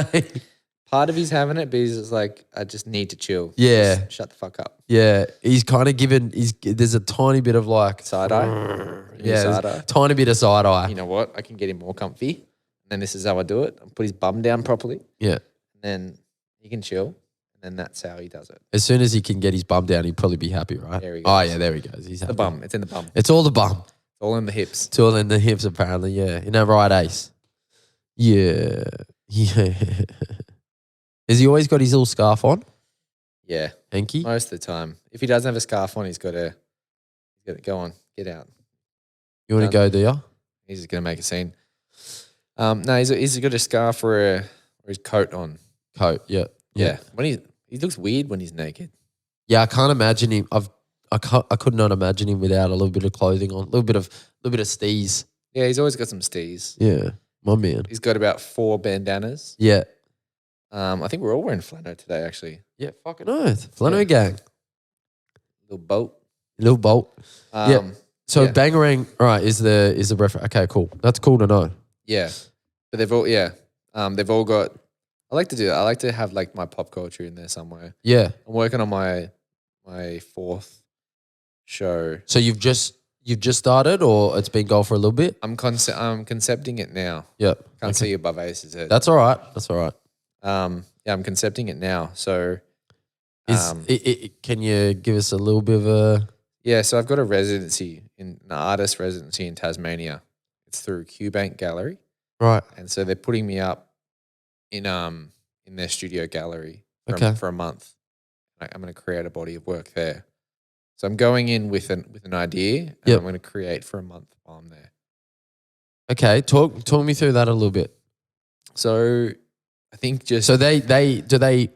Part of he's having it, but he's just like, I just need to chill. Yeah. Just shut the fuck up. Yeah. He's kind of there's a tiny bit of like. Side eye? Yeah, tiny bit of side eye. You know what? I can get him more comfy. And then this is how I do it. I put his bum down properly. Yeah. And then he can chill. And then that's how he does it. As soon as he can get his bum down, he'd probably be happy, right? There he goes. Oh, yeah, there he goes. He's happy. The bum. It's in the bum. It's all the bum. It's all in the hips. It's all in the hips, apparently, yeah. You know, right, Ace? Yeah. Yeah. Has he always got his little scarf on? Yeah. Hanky? Most of the time. If he doesn't have a scarf on, he's got to go on, get out. You want to go, do you? He's just going to make a scene. No, he's got a scarf or his coat on. Coat, yeah. Yeah. When he looks weird when he's naked. Yeah, I can't imagine him. I could not imagine him without a little bit of clothing on, a little bit of steez. Yeah, he's always got some steez. Yeah, my man. He's got about 4 bandanas. Yeah. I think we're all wearing flannel today, actually. Yeah, fucking oath. Flannel gang. Little boat. Little boat. Yeah. So yeah. Bangarang, right, is the reference. Okay, cool. That's cool to know. Yeah. But they've all got, I like to do that. I like to have like my pop culture in there somewhere. Yeah. I'm working on my 4th show. So you've just started, or it's been going for a little bit? I'm concepting it now. Yep. Can't see above Ace's head. That's all right. That's all right. Yeah, I'm concepting it now. So can you give us a little bit of a... Yeah, so I've got an artist residency in Tasmania. It's through QBank Gallery. Right. And so they're putting me up in their studio gallery for a month. I'm going to create a body of work there. So I'm going in with an idea, and I'm going to create for a month while I'm there. Okay, talk me through that a little bit. So I think so they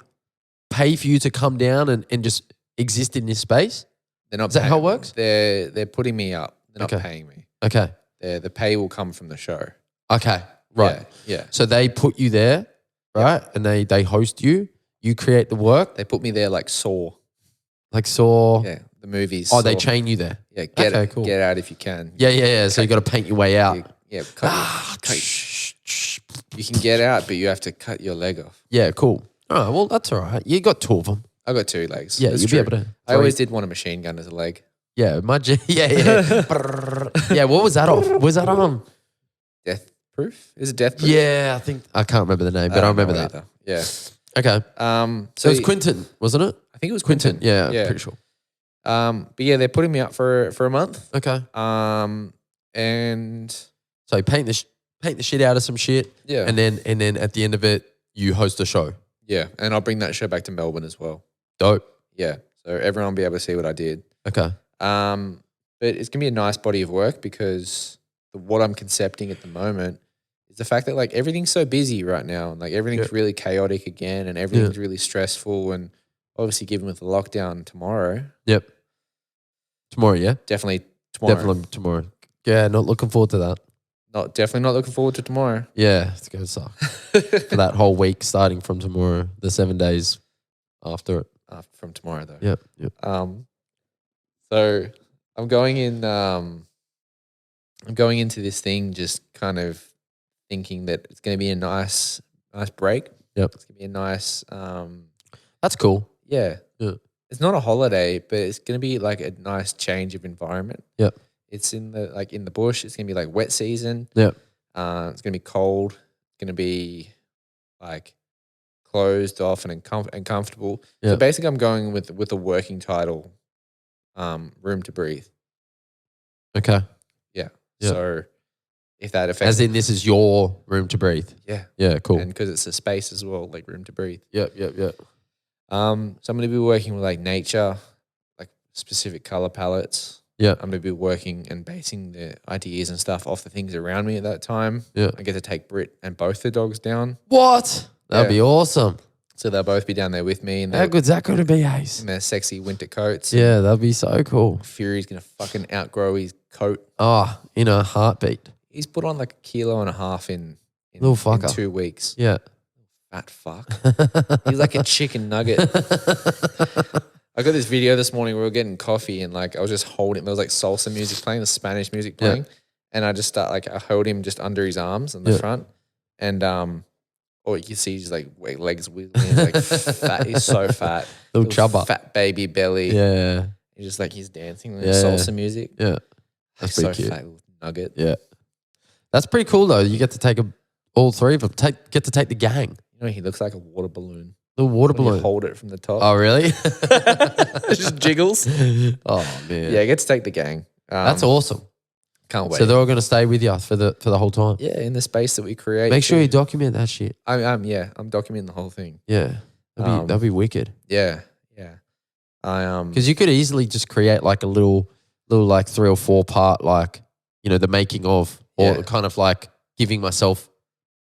pay for you to come down and just exist in this space? They're not. Is that how it works? They're putting me up. They're not paying me. Okay. The pay will come from the show. Okay. Right. Yeah. So they put you there, right? Yep. And they host you. You create the work. They put me there like Saw. Like Saw. Yeah. The movies. Oh, Saw. they chain you there. Yeah. Cool. Get out if you can. Yeah. So you got to paint your way out. Yeah. You can get out, but you have to cut your leg off. Yeah. Cool. All right. Well, that's all right. You got 2 of them. I got 2 legs. Yeah. You'll be able to. I always did want a machine gun as a leg. Yeah, yeah. What was that off? Was that Death Proof? Is it Death Proof? Yeah, I think I can't remember the name, but I remember that. Either. Yeah. Okay. So it was Quinton, wasn't it? I think it was Quinton. Yeah, pretty sure. But yeah, they're putting me up for a month. Okay. And so paint the shit out of some shit. Yeah. And then at the end of it, you host a show. Yeah, and I'll bring that show back to Melbourne as well. Dope. Yeah, so everyone will be able to see what I did. Okay. But it's gonna be a nice body of work because what I'm concepting at the moment is the fact that like everything's so busy right now and like everything's really chaotic again and everything's really stressful and obviously given with the lockdown tomorrow. Yep. Tomorrow, yeah? Definitely tomorrow. Definitely tomorrow. Yeah, not looking forward to that. Definitely not looking forward to tomorrow. Yeah, it's going to suck. For that whole week starting from tomorrow, the 7 days after it. From tomorrow though. Yep. So I'm going into this thing just kind of thinking that it's going to be a nice break. Yep. It's going to be a nice that's cool. Yeah. Yeah. It's not a holiday, but it's going to be like a nice change of environment. Yep. It's in the bush. It's going to be like wet season. Yep. It's going to be cold. It's going to be like closed off and comfortable. Yep. So basically I'm going with a working title, Room to Breathe. Okay. Yeah. Yep. So if that affects... As in this is your room to breathe. Yeah. Yeah, cool. And because it's a space as well, like room to breathe. Yep. So I'm going to be working with like nature, like specific color palettes. Yeah. I'm going to be working and basing the ideas and stuff off the things around me at that time. Yeah. I get to take Britt and both the dogs down. What? That'd be awesome. So they'll both be down there with me. And how good's that going to be, Ace? in their sexy winter coats. Yeah, that'd be so cool. Fury's going to fucking outgrow his coat. Oh, in a heartbeat. He's put on like 1.5 kilos in Little fucker. in 2 weeks. Yeah. Fat fuck. He's like a chicken nugget. I got this video this morning. We were getting coffee and like I was just holding. There was like salsa music playing, the Spanish music playing, and I just I held him just under his arms in the front, and all you can see is like legs wiggling, like fat. He's so fat, little chubba, fat baby belly. Yeah, he's dancing with salsa music. Yeah, that's so pretty cute. fat little nugget. Yeah, that's pretty cool though. You get to take all three of them. Get to take the gang. You know, he looks like a water balloon. The water when balloon. You hold it from the top. Oh, really? It just jiggles. Oh man. Yeah, I get to take the gang. That's awesome. Can't wait. So they're all going to stay with you for the whole time. Yeah, in the space that we create. Make sure you document that shit. I'm documenting the whole thing. Yeah, that'd be wicked. Yeah. Because you could easily just create like a little like 3 or 4 part like the making of or kind of like giving myself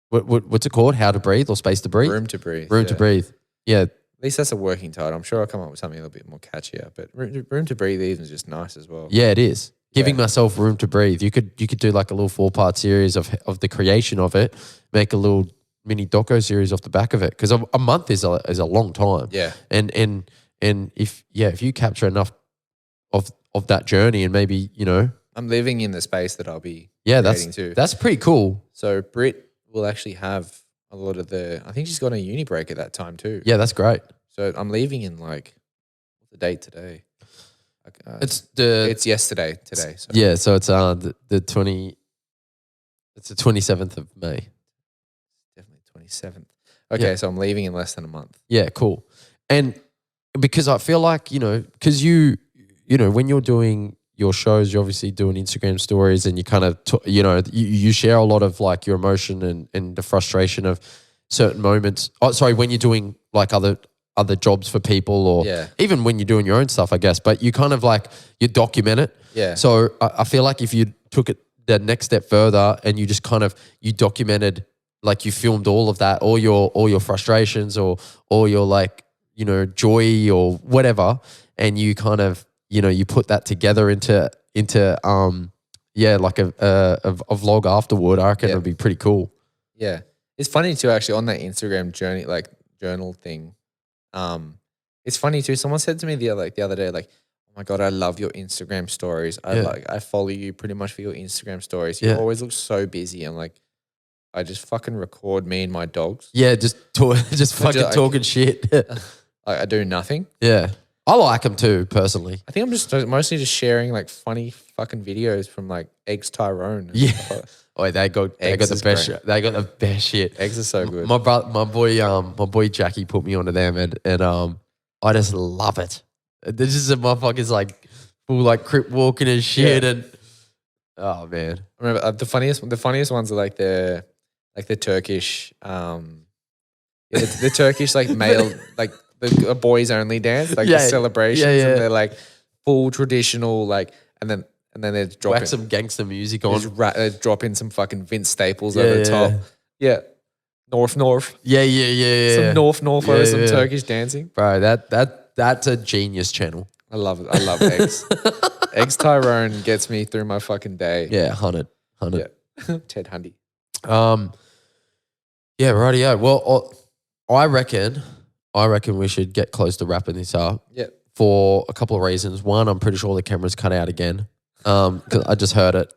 what's it called? How to breathe or space to breathe? Room to breathe. Room to breathe. Yeah. At least that's a working title. I'm sure I'll come up with something a little bit more catchier. But room to breathe even is just nice as well. Yeah, it is. Giving myself room to breathe. You could do like a little 4-part series of the creation of it. Make a little mini doco series off the back of it because a month is a long time. Yeah. And if you capture enough of that journey and maybe I'm living in the space that I'll be creating too. That's pretty cool. So Britt will actually have a lot of I think she's got a uni break at that time too. Yeah, that's great. So I'm leaving in what's the date today? It's yesterday today. So. Yeah, so it's the 20. It's the 27th of May. Definitely 27th. Okay, so I'm leaving in less than a month. Yeah, cool. And because I feel like because when you're doing your shows, you're obviously doing Instagram stories, and you kind of you share a lot of like your emotion and the frustration of certain moments. Oh, sorry, when you're doing like other jobs for people or even when you're doing your own stuff, I guess, but you kind of like, you document it. Yeah. So I feel like if you took it the next step further and you just kind of, you documented, like you filmed all of that, all your frustrations or your like, joy or whatever. And you kind of, you put that together into like a vlog afterward. I reckon it would be pretty cool. Yeah. It's funny too, actually, on that Instagram journey, like journal thing. It's funny too. Someone said to me the other day, like, "Oh my God, I love your Instagram stories. I follow you pretty much for your Instagram stories. You always look so busy." I'm like, I just fucking record me and my dogs. Yeah, just fucking talking shit. I do nothing. Yeah. I like them too, personally. I think I'm just mostly just sharing like funny fucking videos from like Eggs Tyrone. And Yeah. stuff like that. Oh, they got the Eggs best is shit. They got the best shit. Eggs are so good. My boy Jackie put me onto them and I just love it. This is a motherfuckers like full like crip walking and shit and oh man. I remember the funniest ones are like the Turkish the Turkish like male like the boys only dance like the celebrations and they're like full traditional like and then they're dropping whack some gangster music on. They're dropping some fucking Vince Staples over the top. Yeah. North. Yeah. Some North over some Turkish dancing. Bro, that's a genius channel. I love it. I love Eggs. Eggs Tyrone gets me through my fucking day. Yeah, 100. Yeah. Ted Hundy. Yeah, rightio. Well, I reckon we should get close to wrapping this up. Yeah. For a couple of reasons. One, I'm pretty sure the camera's cut out again. Because I just heard it.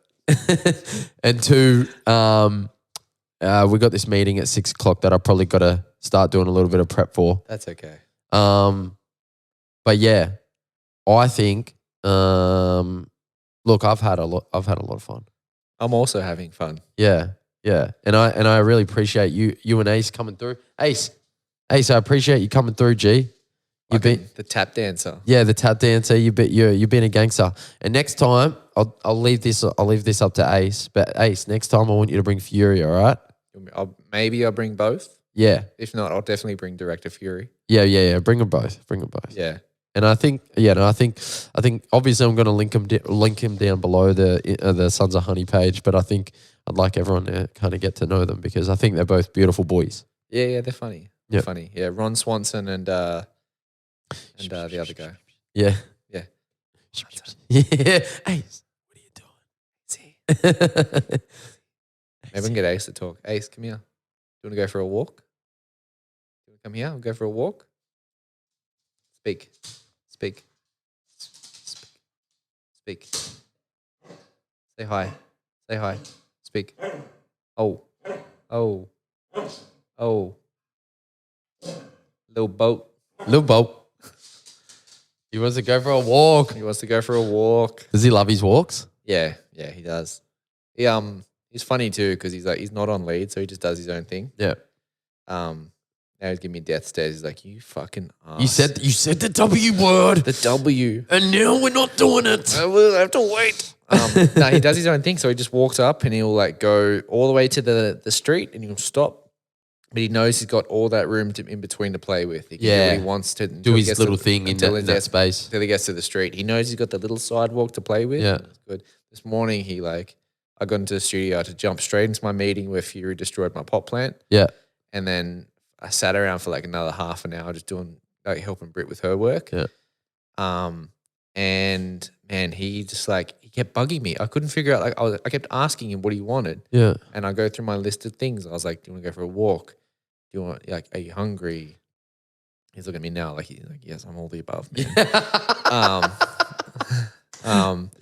And two, we got this meeting at 6 o'clock that I probably got to start doing a little bit of prep for. That's okay. But yeah, I think look, I've had a lot of fun. I'm also having fun. Yeah. And I really appreciate you and Ace coming through. Ace, I appreciate you coming through, G. You've been the tap dancer. Yeah, the tap dancer. You've been a gangster. And next time, I'll leave this up to Ace. But Ace, next time I want you to bring Fury. All right? Maybe I'll bring both. Yeah. If not, I'll definitely bring Director Fury. Yeah. Bring them both. Yeah. And I think obviously I'm going to link him down below the Sons of Honey page. But I think I'd like everyone to kind of get to know them because I think they're both beautiful boys. Yeah, they're funny. They're funny. Yeah, Ron Swanson and the other guy. Yeah. Yeah. Yeah. Ace, what are you doing? See. Maybe we can get Ace to talk. Ace, come here. Do you want to go for a walk? Do you want to come here? We'll go for a walk. Speak. Say hi. Speak. Oh. Little boat. He wants to go for a walk. Does he love his walks? Yeah, he does. He's funny too because he's not on lead, so he just does his own thing. Yeah. Now he's giving me death stares. He's like, "You fucking ass." You said the W word. The W. And now we're not doing it. I will have to wait. No, he does his own thing. So he just walks up and he'll like go all the way to the street and he'll stop. But he knows he's got all that room in between to play with. He can do what he wants to do his little thing in that space. Until he gets to the street. He knows he's got the little sidewalk to play with. Yeah. It's good. This morning I got into the studio to jump straight into my meeting where Fury destroyed my pot plant. Yeah. And then I sat around for like another half an hour just doing like helping Britt with her work. Yeah. And man, he kept bugging me. I couldn't figure out I kept asking him what he wanted. Yeah. And I go through my list of things. I was like, "Do you want to go for a walk? Do you want are you hungry?" He's looking at me now like yes, I'm all the above, man.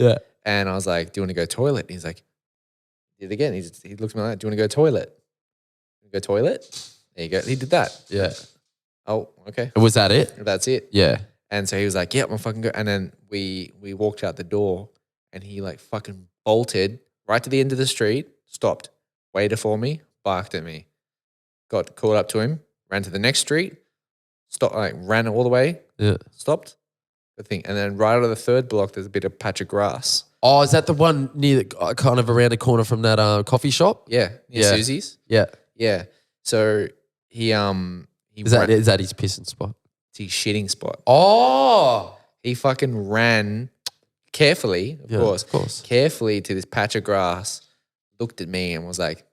Yeah. And I was like, "Do you want to go toilet?" And he's like, did it again. He looks at me like, "Do you want to go toilet? Go toilet?" There you go. He did that. Yeah. Oh, okay. Was that it? That's it. Yeah. And so he was like, "Yeah, I'm fucking go." And then we walked out the door and he like fucking bolted right to the end of the street, stopped, waited for me, barked at me, got caught up to him, ran to the next street, stopped, ran all the way, stopped, the thing. And then right out of the third block, there's a bit of patch of grass. Oh, is that the one near kind of around the corner from that coffee shop? Yeah. Near Susie's. Yeah. Yeah. So he is that his pissing spot? It's his shitting spot. Oh. He fucking ran carefully, of course, carefully to this patch of grass, looked at me and was like,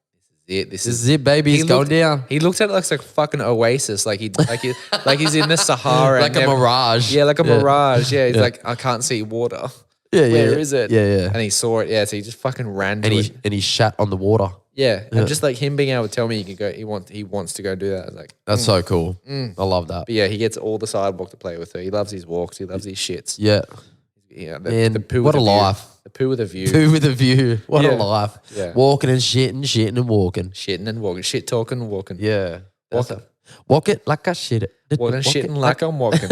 This is it, baby. It's going down. He looked at it like a fucking oasis, like he's in the Sahara, like a mirage. Yeah, like a mirage. Yeah, he's like, "I can't see water. Where is it?" Yeah. And he saw it. Yeah, so he just fucking ran to it. And he shat on the water. Yeah, and just like him being able to tell me he can go, he wants to go do that. I was like, that's so cool. I love that. But yeah, he gets all the sidewalk to play with her. He loves his walks. He loves his shits. Yeah. Yeah, Man, the poo what with a view. life. The poo with a view. Poo with a view. What a life. Yeah. Walking and shitting and walking. Shitting and walking. Shit talking and walking. Yeah. Walk it like I shit it. Walking shitting like I'm walking.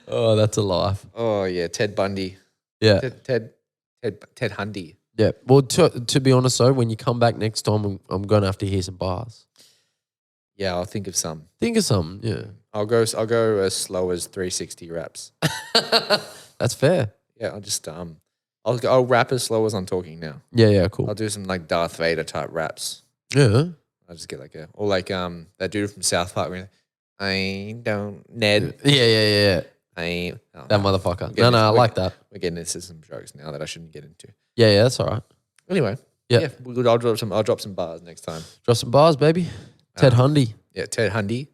Oh, that's a life. Oh yeah, Ted Bundy. Yeah. Ted Hundy. Yeah. Well, to be honest though, when you come back next time, I'm going to have to hear some bars. Yeah, I'll think of some. Think of some. Yeah. I'll go as slow as 360 raps. That's fair. Yeah, I'll rap as slow as I'm talking now. Yeah. Cool. I'll do some like Darth Vader type raps. Yeah. I'll just get that dude from South Park. Ned. Yeah. That motherfucker. No, I like that. We're getting into some jokes now that I shouldn't get into. Yeah, that's all right. Anyway, I'll drop some bars next time. Drop some bars, baby. Ted Hundy. Yeah, Ted Hundy,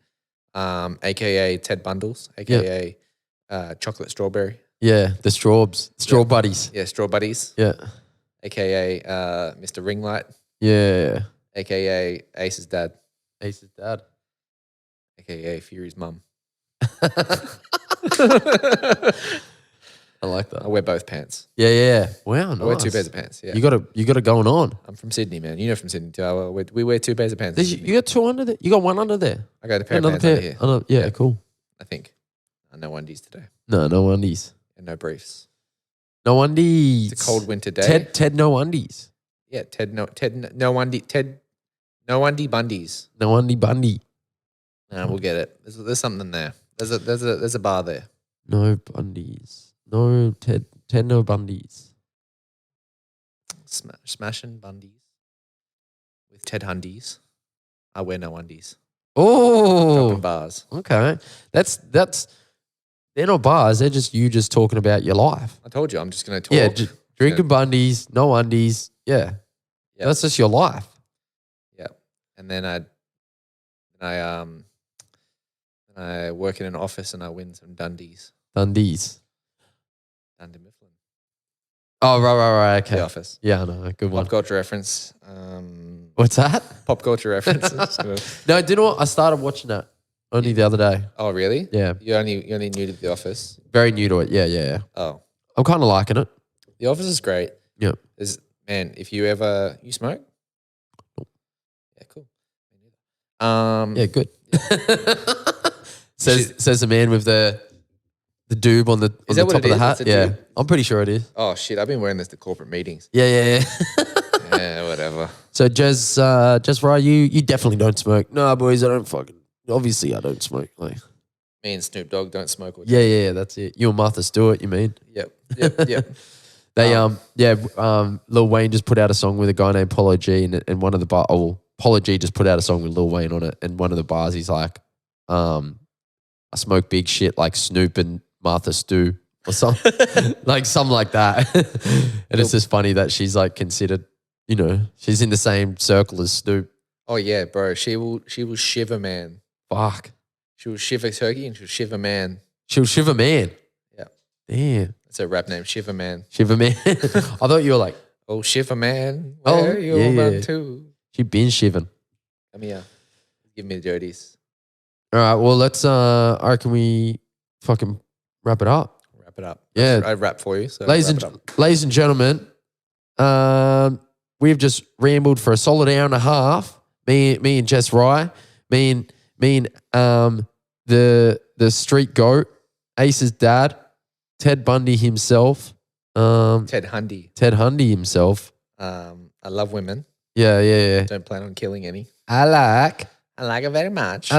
aka Ted Bundles, aka Chocolate Strawberry. Yeah, the straw buddies. Yeah, Straw Buddies. Yeah, aka Mr. Ringlight. Yeah, aka Ace's dad. Ace's dad. aka Fury's mum. I like that. I wear both pants. Yeah. Wow, nice. I wear two pairs of pants. Yeah, you got it going on. I'm from Sydney, man. You know from Sydney too. We wear two pairs of pants. You got two under there. You got one under there. I got a pair of pants under here. Yeah, cool. I think. No undies today. No undies. And no briefs. No undies. It's a cold winter day. Ted no undies. Yeah, Ted no undie bundies. No undie bundy. No, we'll get it. There's something there. There's a bar there. No bundies. No Ted no bundies. Smashing bundies with Ted Hundies. I wear no undies. Oh, Dropping bars. Okay, that's they're not bars. They're just you talking about your life. I told you I'm just going to talk. Yeah, drinking bundies, no undies. Yeah, that's just your life. Yeah, and then I work in an office and I win some Dundies. Dunder Mifflin. Oh, right. Okay. The Office. Yeah, I know. Good one. Pop culture reference. What's that? Pop culture references. No, do you know what? I started watching that only the other day. Oh, really? Yeah. You're only new to The Office? Very new to it. Yeah. Oh. I'm kind of liking it. The Office is great. Yeah. Man, if you smoke? Yeah, cool. Yeah, good. Says the man with the doob on the top of the hat. Yeah, I'm pretty sure it is. Oh shit, I've been wearing this to corporate meetings. Yeah. Yeah, whatever. So Jeswri, you definitely don't smoke. No, boys, I don't obviously I don't smoke. Like me and Snoop Dogg don't smoke. Yeah, that's it. You and Martha Stewart, you mean? Yep. They Lil Wayne just put out a song with a guy named Polo G, and one of the Polo G just put out a song with Lil Wayne on it, and one of the bars he's like, I smoke big shit like Snoop and Martha Stew or something, like something like that. And it's just funny that she's like considered, she's in the same circle as Snoop. Oh yeah, bro. She will shiver man. Fuck. She will shiver turkey and she'll shiver man. She'll shiver man. Yeah. Damn. It's a rap name, Shiver Man. Shiver Man. I thought you were like, oh Shiver Man, where you run to? She been shivering. Come here. Give me the dirties. All right, well, let's, I reckon we fucking wrap it up. Wrap it up. Yeah. I rap for you. So ladies and gentlemen, we've just rambled for a solid hour and a half. Me and Jeswri, me and the street goat, Ace's dad, Ted Bundy himself. Ted Hundy. Ted Hundy himself. I love women. Yeah. Don't plan on killing any. I like it very much.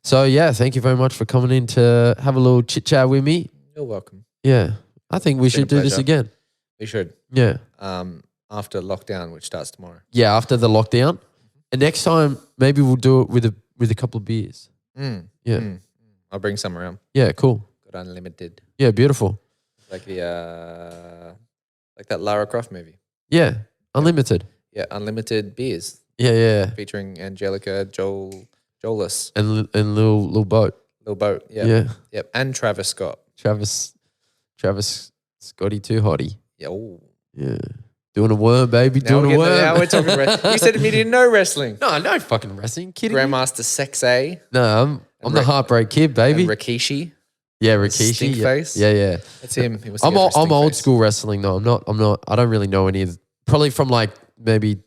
So, yeah, thank you very much for coming in to have a little chit-chat with me. You're welcome. Yeah. I think we should do this again. We should. Yeah. After lockdown, which starts tomorrow. Yeah, after the lockdown. And next time, maybe we'll do it with a couple of beers. Yeah. I'll bring some around. Yeah, cool. Got unlimited. Yeah, beautiful. Like like that Lara Croft movie. Yeah, unlimited. Yeah, unlimited beers. Yeah. Featuring Angelica Jolis. And Lil Boat. Lil Boat, yeah. Yep. And Travis Scott. Travis Scotty too hotty. Yeah. Ooh. Yeah. Doing a worm, baby. Now doing a worm. Now we're talking wrestling. You said to me you didn't know wrestling. No, I know fucking wrestling. Kidding me? Grandmaster Sexay. No, I'm the Heartbreak Kid, baby. And Rikishi. Yeah, Rikishi. Stink face. Yeah. That's him. I'm old school wrestling though. I'm not. I don't really know any of. Probably from like maybe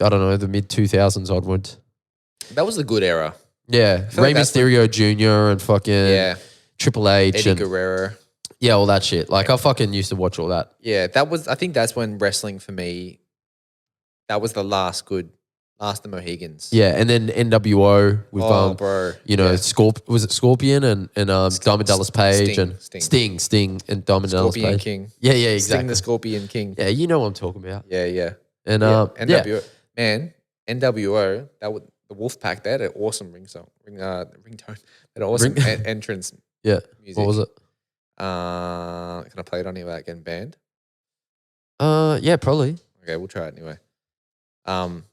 I don't know, the mid 2000s onwards. That was the good era. Yeah, feel Rey like that's Mysterio Jr. and fucking Yeah. Triple H Eddie and Guerrero. yeah, all that shit. Like I fucking used to watch all that. Yeah, I think that's when wrestling for me, that was the last of the Mohegans. Yeah, and then NWO with bro. you know, Yeah. Was it Scorpion and Diamond Dallas Page and Sting and Diamond Dallas Scorpion Page. King. Yeah, Sting exactly. the Scorpion King. Yeah, you know what I'm talking about. Yeah. And NWO. Man, NWO, the Wolfpack, they had an awesome ringtone. They had an awesome entrance Yeah. music. What was it? Can I play it on here without getting banned? Yeah, probably. Okay, we'll try it anyway. Who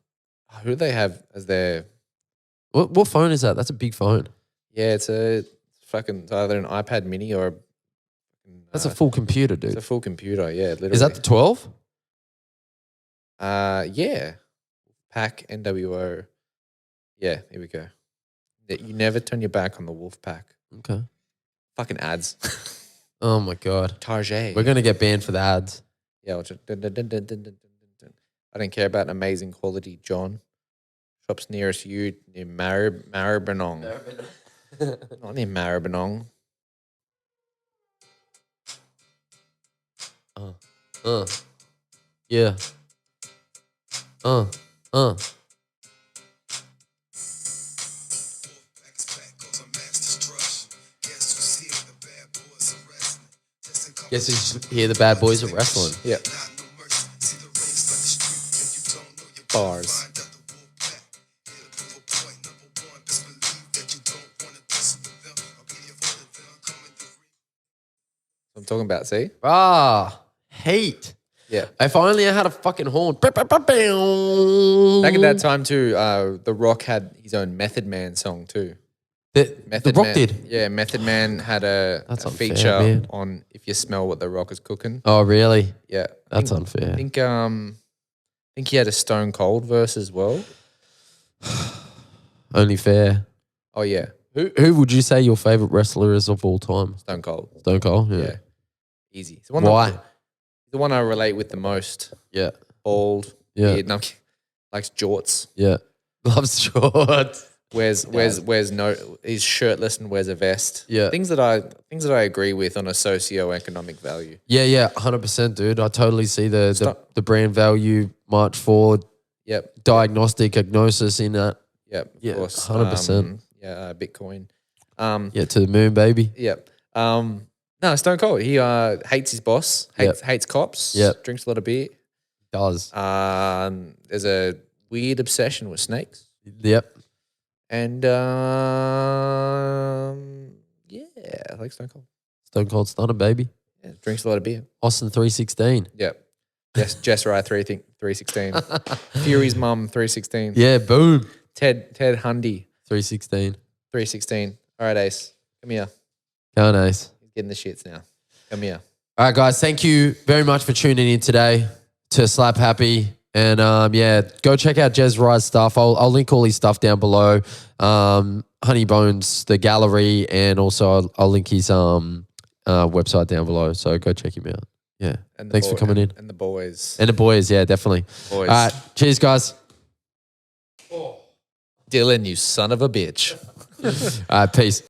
do they have as their? What phone is that? That's a big phone. Yeah, it's either an iPad Mini or That's a full computer, it's a dude. full computer. Yeah, literally. Is that the 12? Yeah, Pack NWO. Yeah, here we go. You never turn your back on the Wolfpack. Okay. Fucking ads. Oh my god. Tarjay. We're gonna get banned for the ads. Yeah, I don't care about amazing quality, John. Shops nearest you near Maribyrnong. Not near Maribyrnong. Yeah. Guess who's here? The bad boys are wrestling. Yeah. Bars. I'm talking about, see? Heat. Yeah. If only I had a fucking horn. Back Back at that time too, The Rock had his own Method Man song too. The Rock Man, did. Yeah, Method Man had a unfair, feature man. on If You Smell What The Rock Is Cooking. Oh, really? Yeah. That's unfair. I think he had a Stone Cold verse as well. Only fair. Oh, yeah. Who would you say your favorite wrestler is of all time? Stone Cold. Stone Cold? Yeah. Yeah. Easy. It's Why? The one I relate with the most. Yeah. Bald. Yeah. Weird. No, likes jorts. Yeah. Loves shorts. Wears he's shirtless and wears a vest. Yeah. Things that I agree with on a socio-economic value. Yeah, 100%, dude. I totally see the brand value march forward. Yep. Diagnostic agnosis in that. Yep. Of Yeah, course. 100%. Bitcoin. Yeah, to the moon, baby. Yep. No, Stone Cold. He hates his boss. Hates cops. Yep. Drinks a lot of beer. Does. There's a weird obsession with snakes. Yep. And I like Stone Cold. Stone Cold Stunner, baby. Yeah, drinks a lot of beer. Austin 316. Yep. Yes, Jeswri 316. Fury's mum 316. Yeah, boom. Ted Hundy 316. 316. All right, Ace. Come here. Go nice. He's getting the shits now. Come here. All right, guys. Thank you very much for tuning in today to Slaaap Haaapy. And go check out Jeswri's stuff. I'll link all his stuff down below. Honey Bones, the gallery, and also I'll link his website down below. So go check him out. Yeah. And thanks for coming in. And the boys. And the boys, yeah, definitely. Boys. All right, cheers, guys. Dylan, you son of a bitch. All right, peace.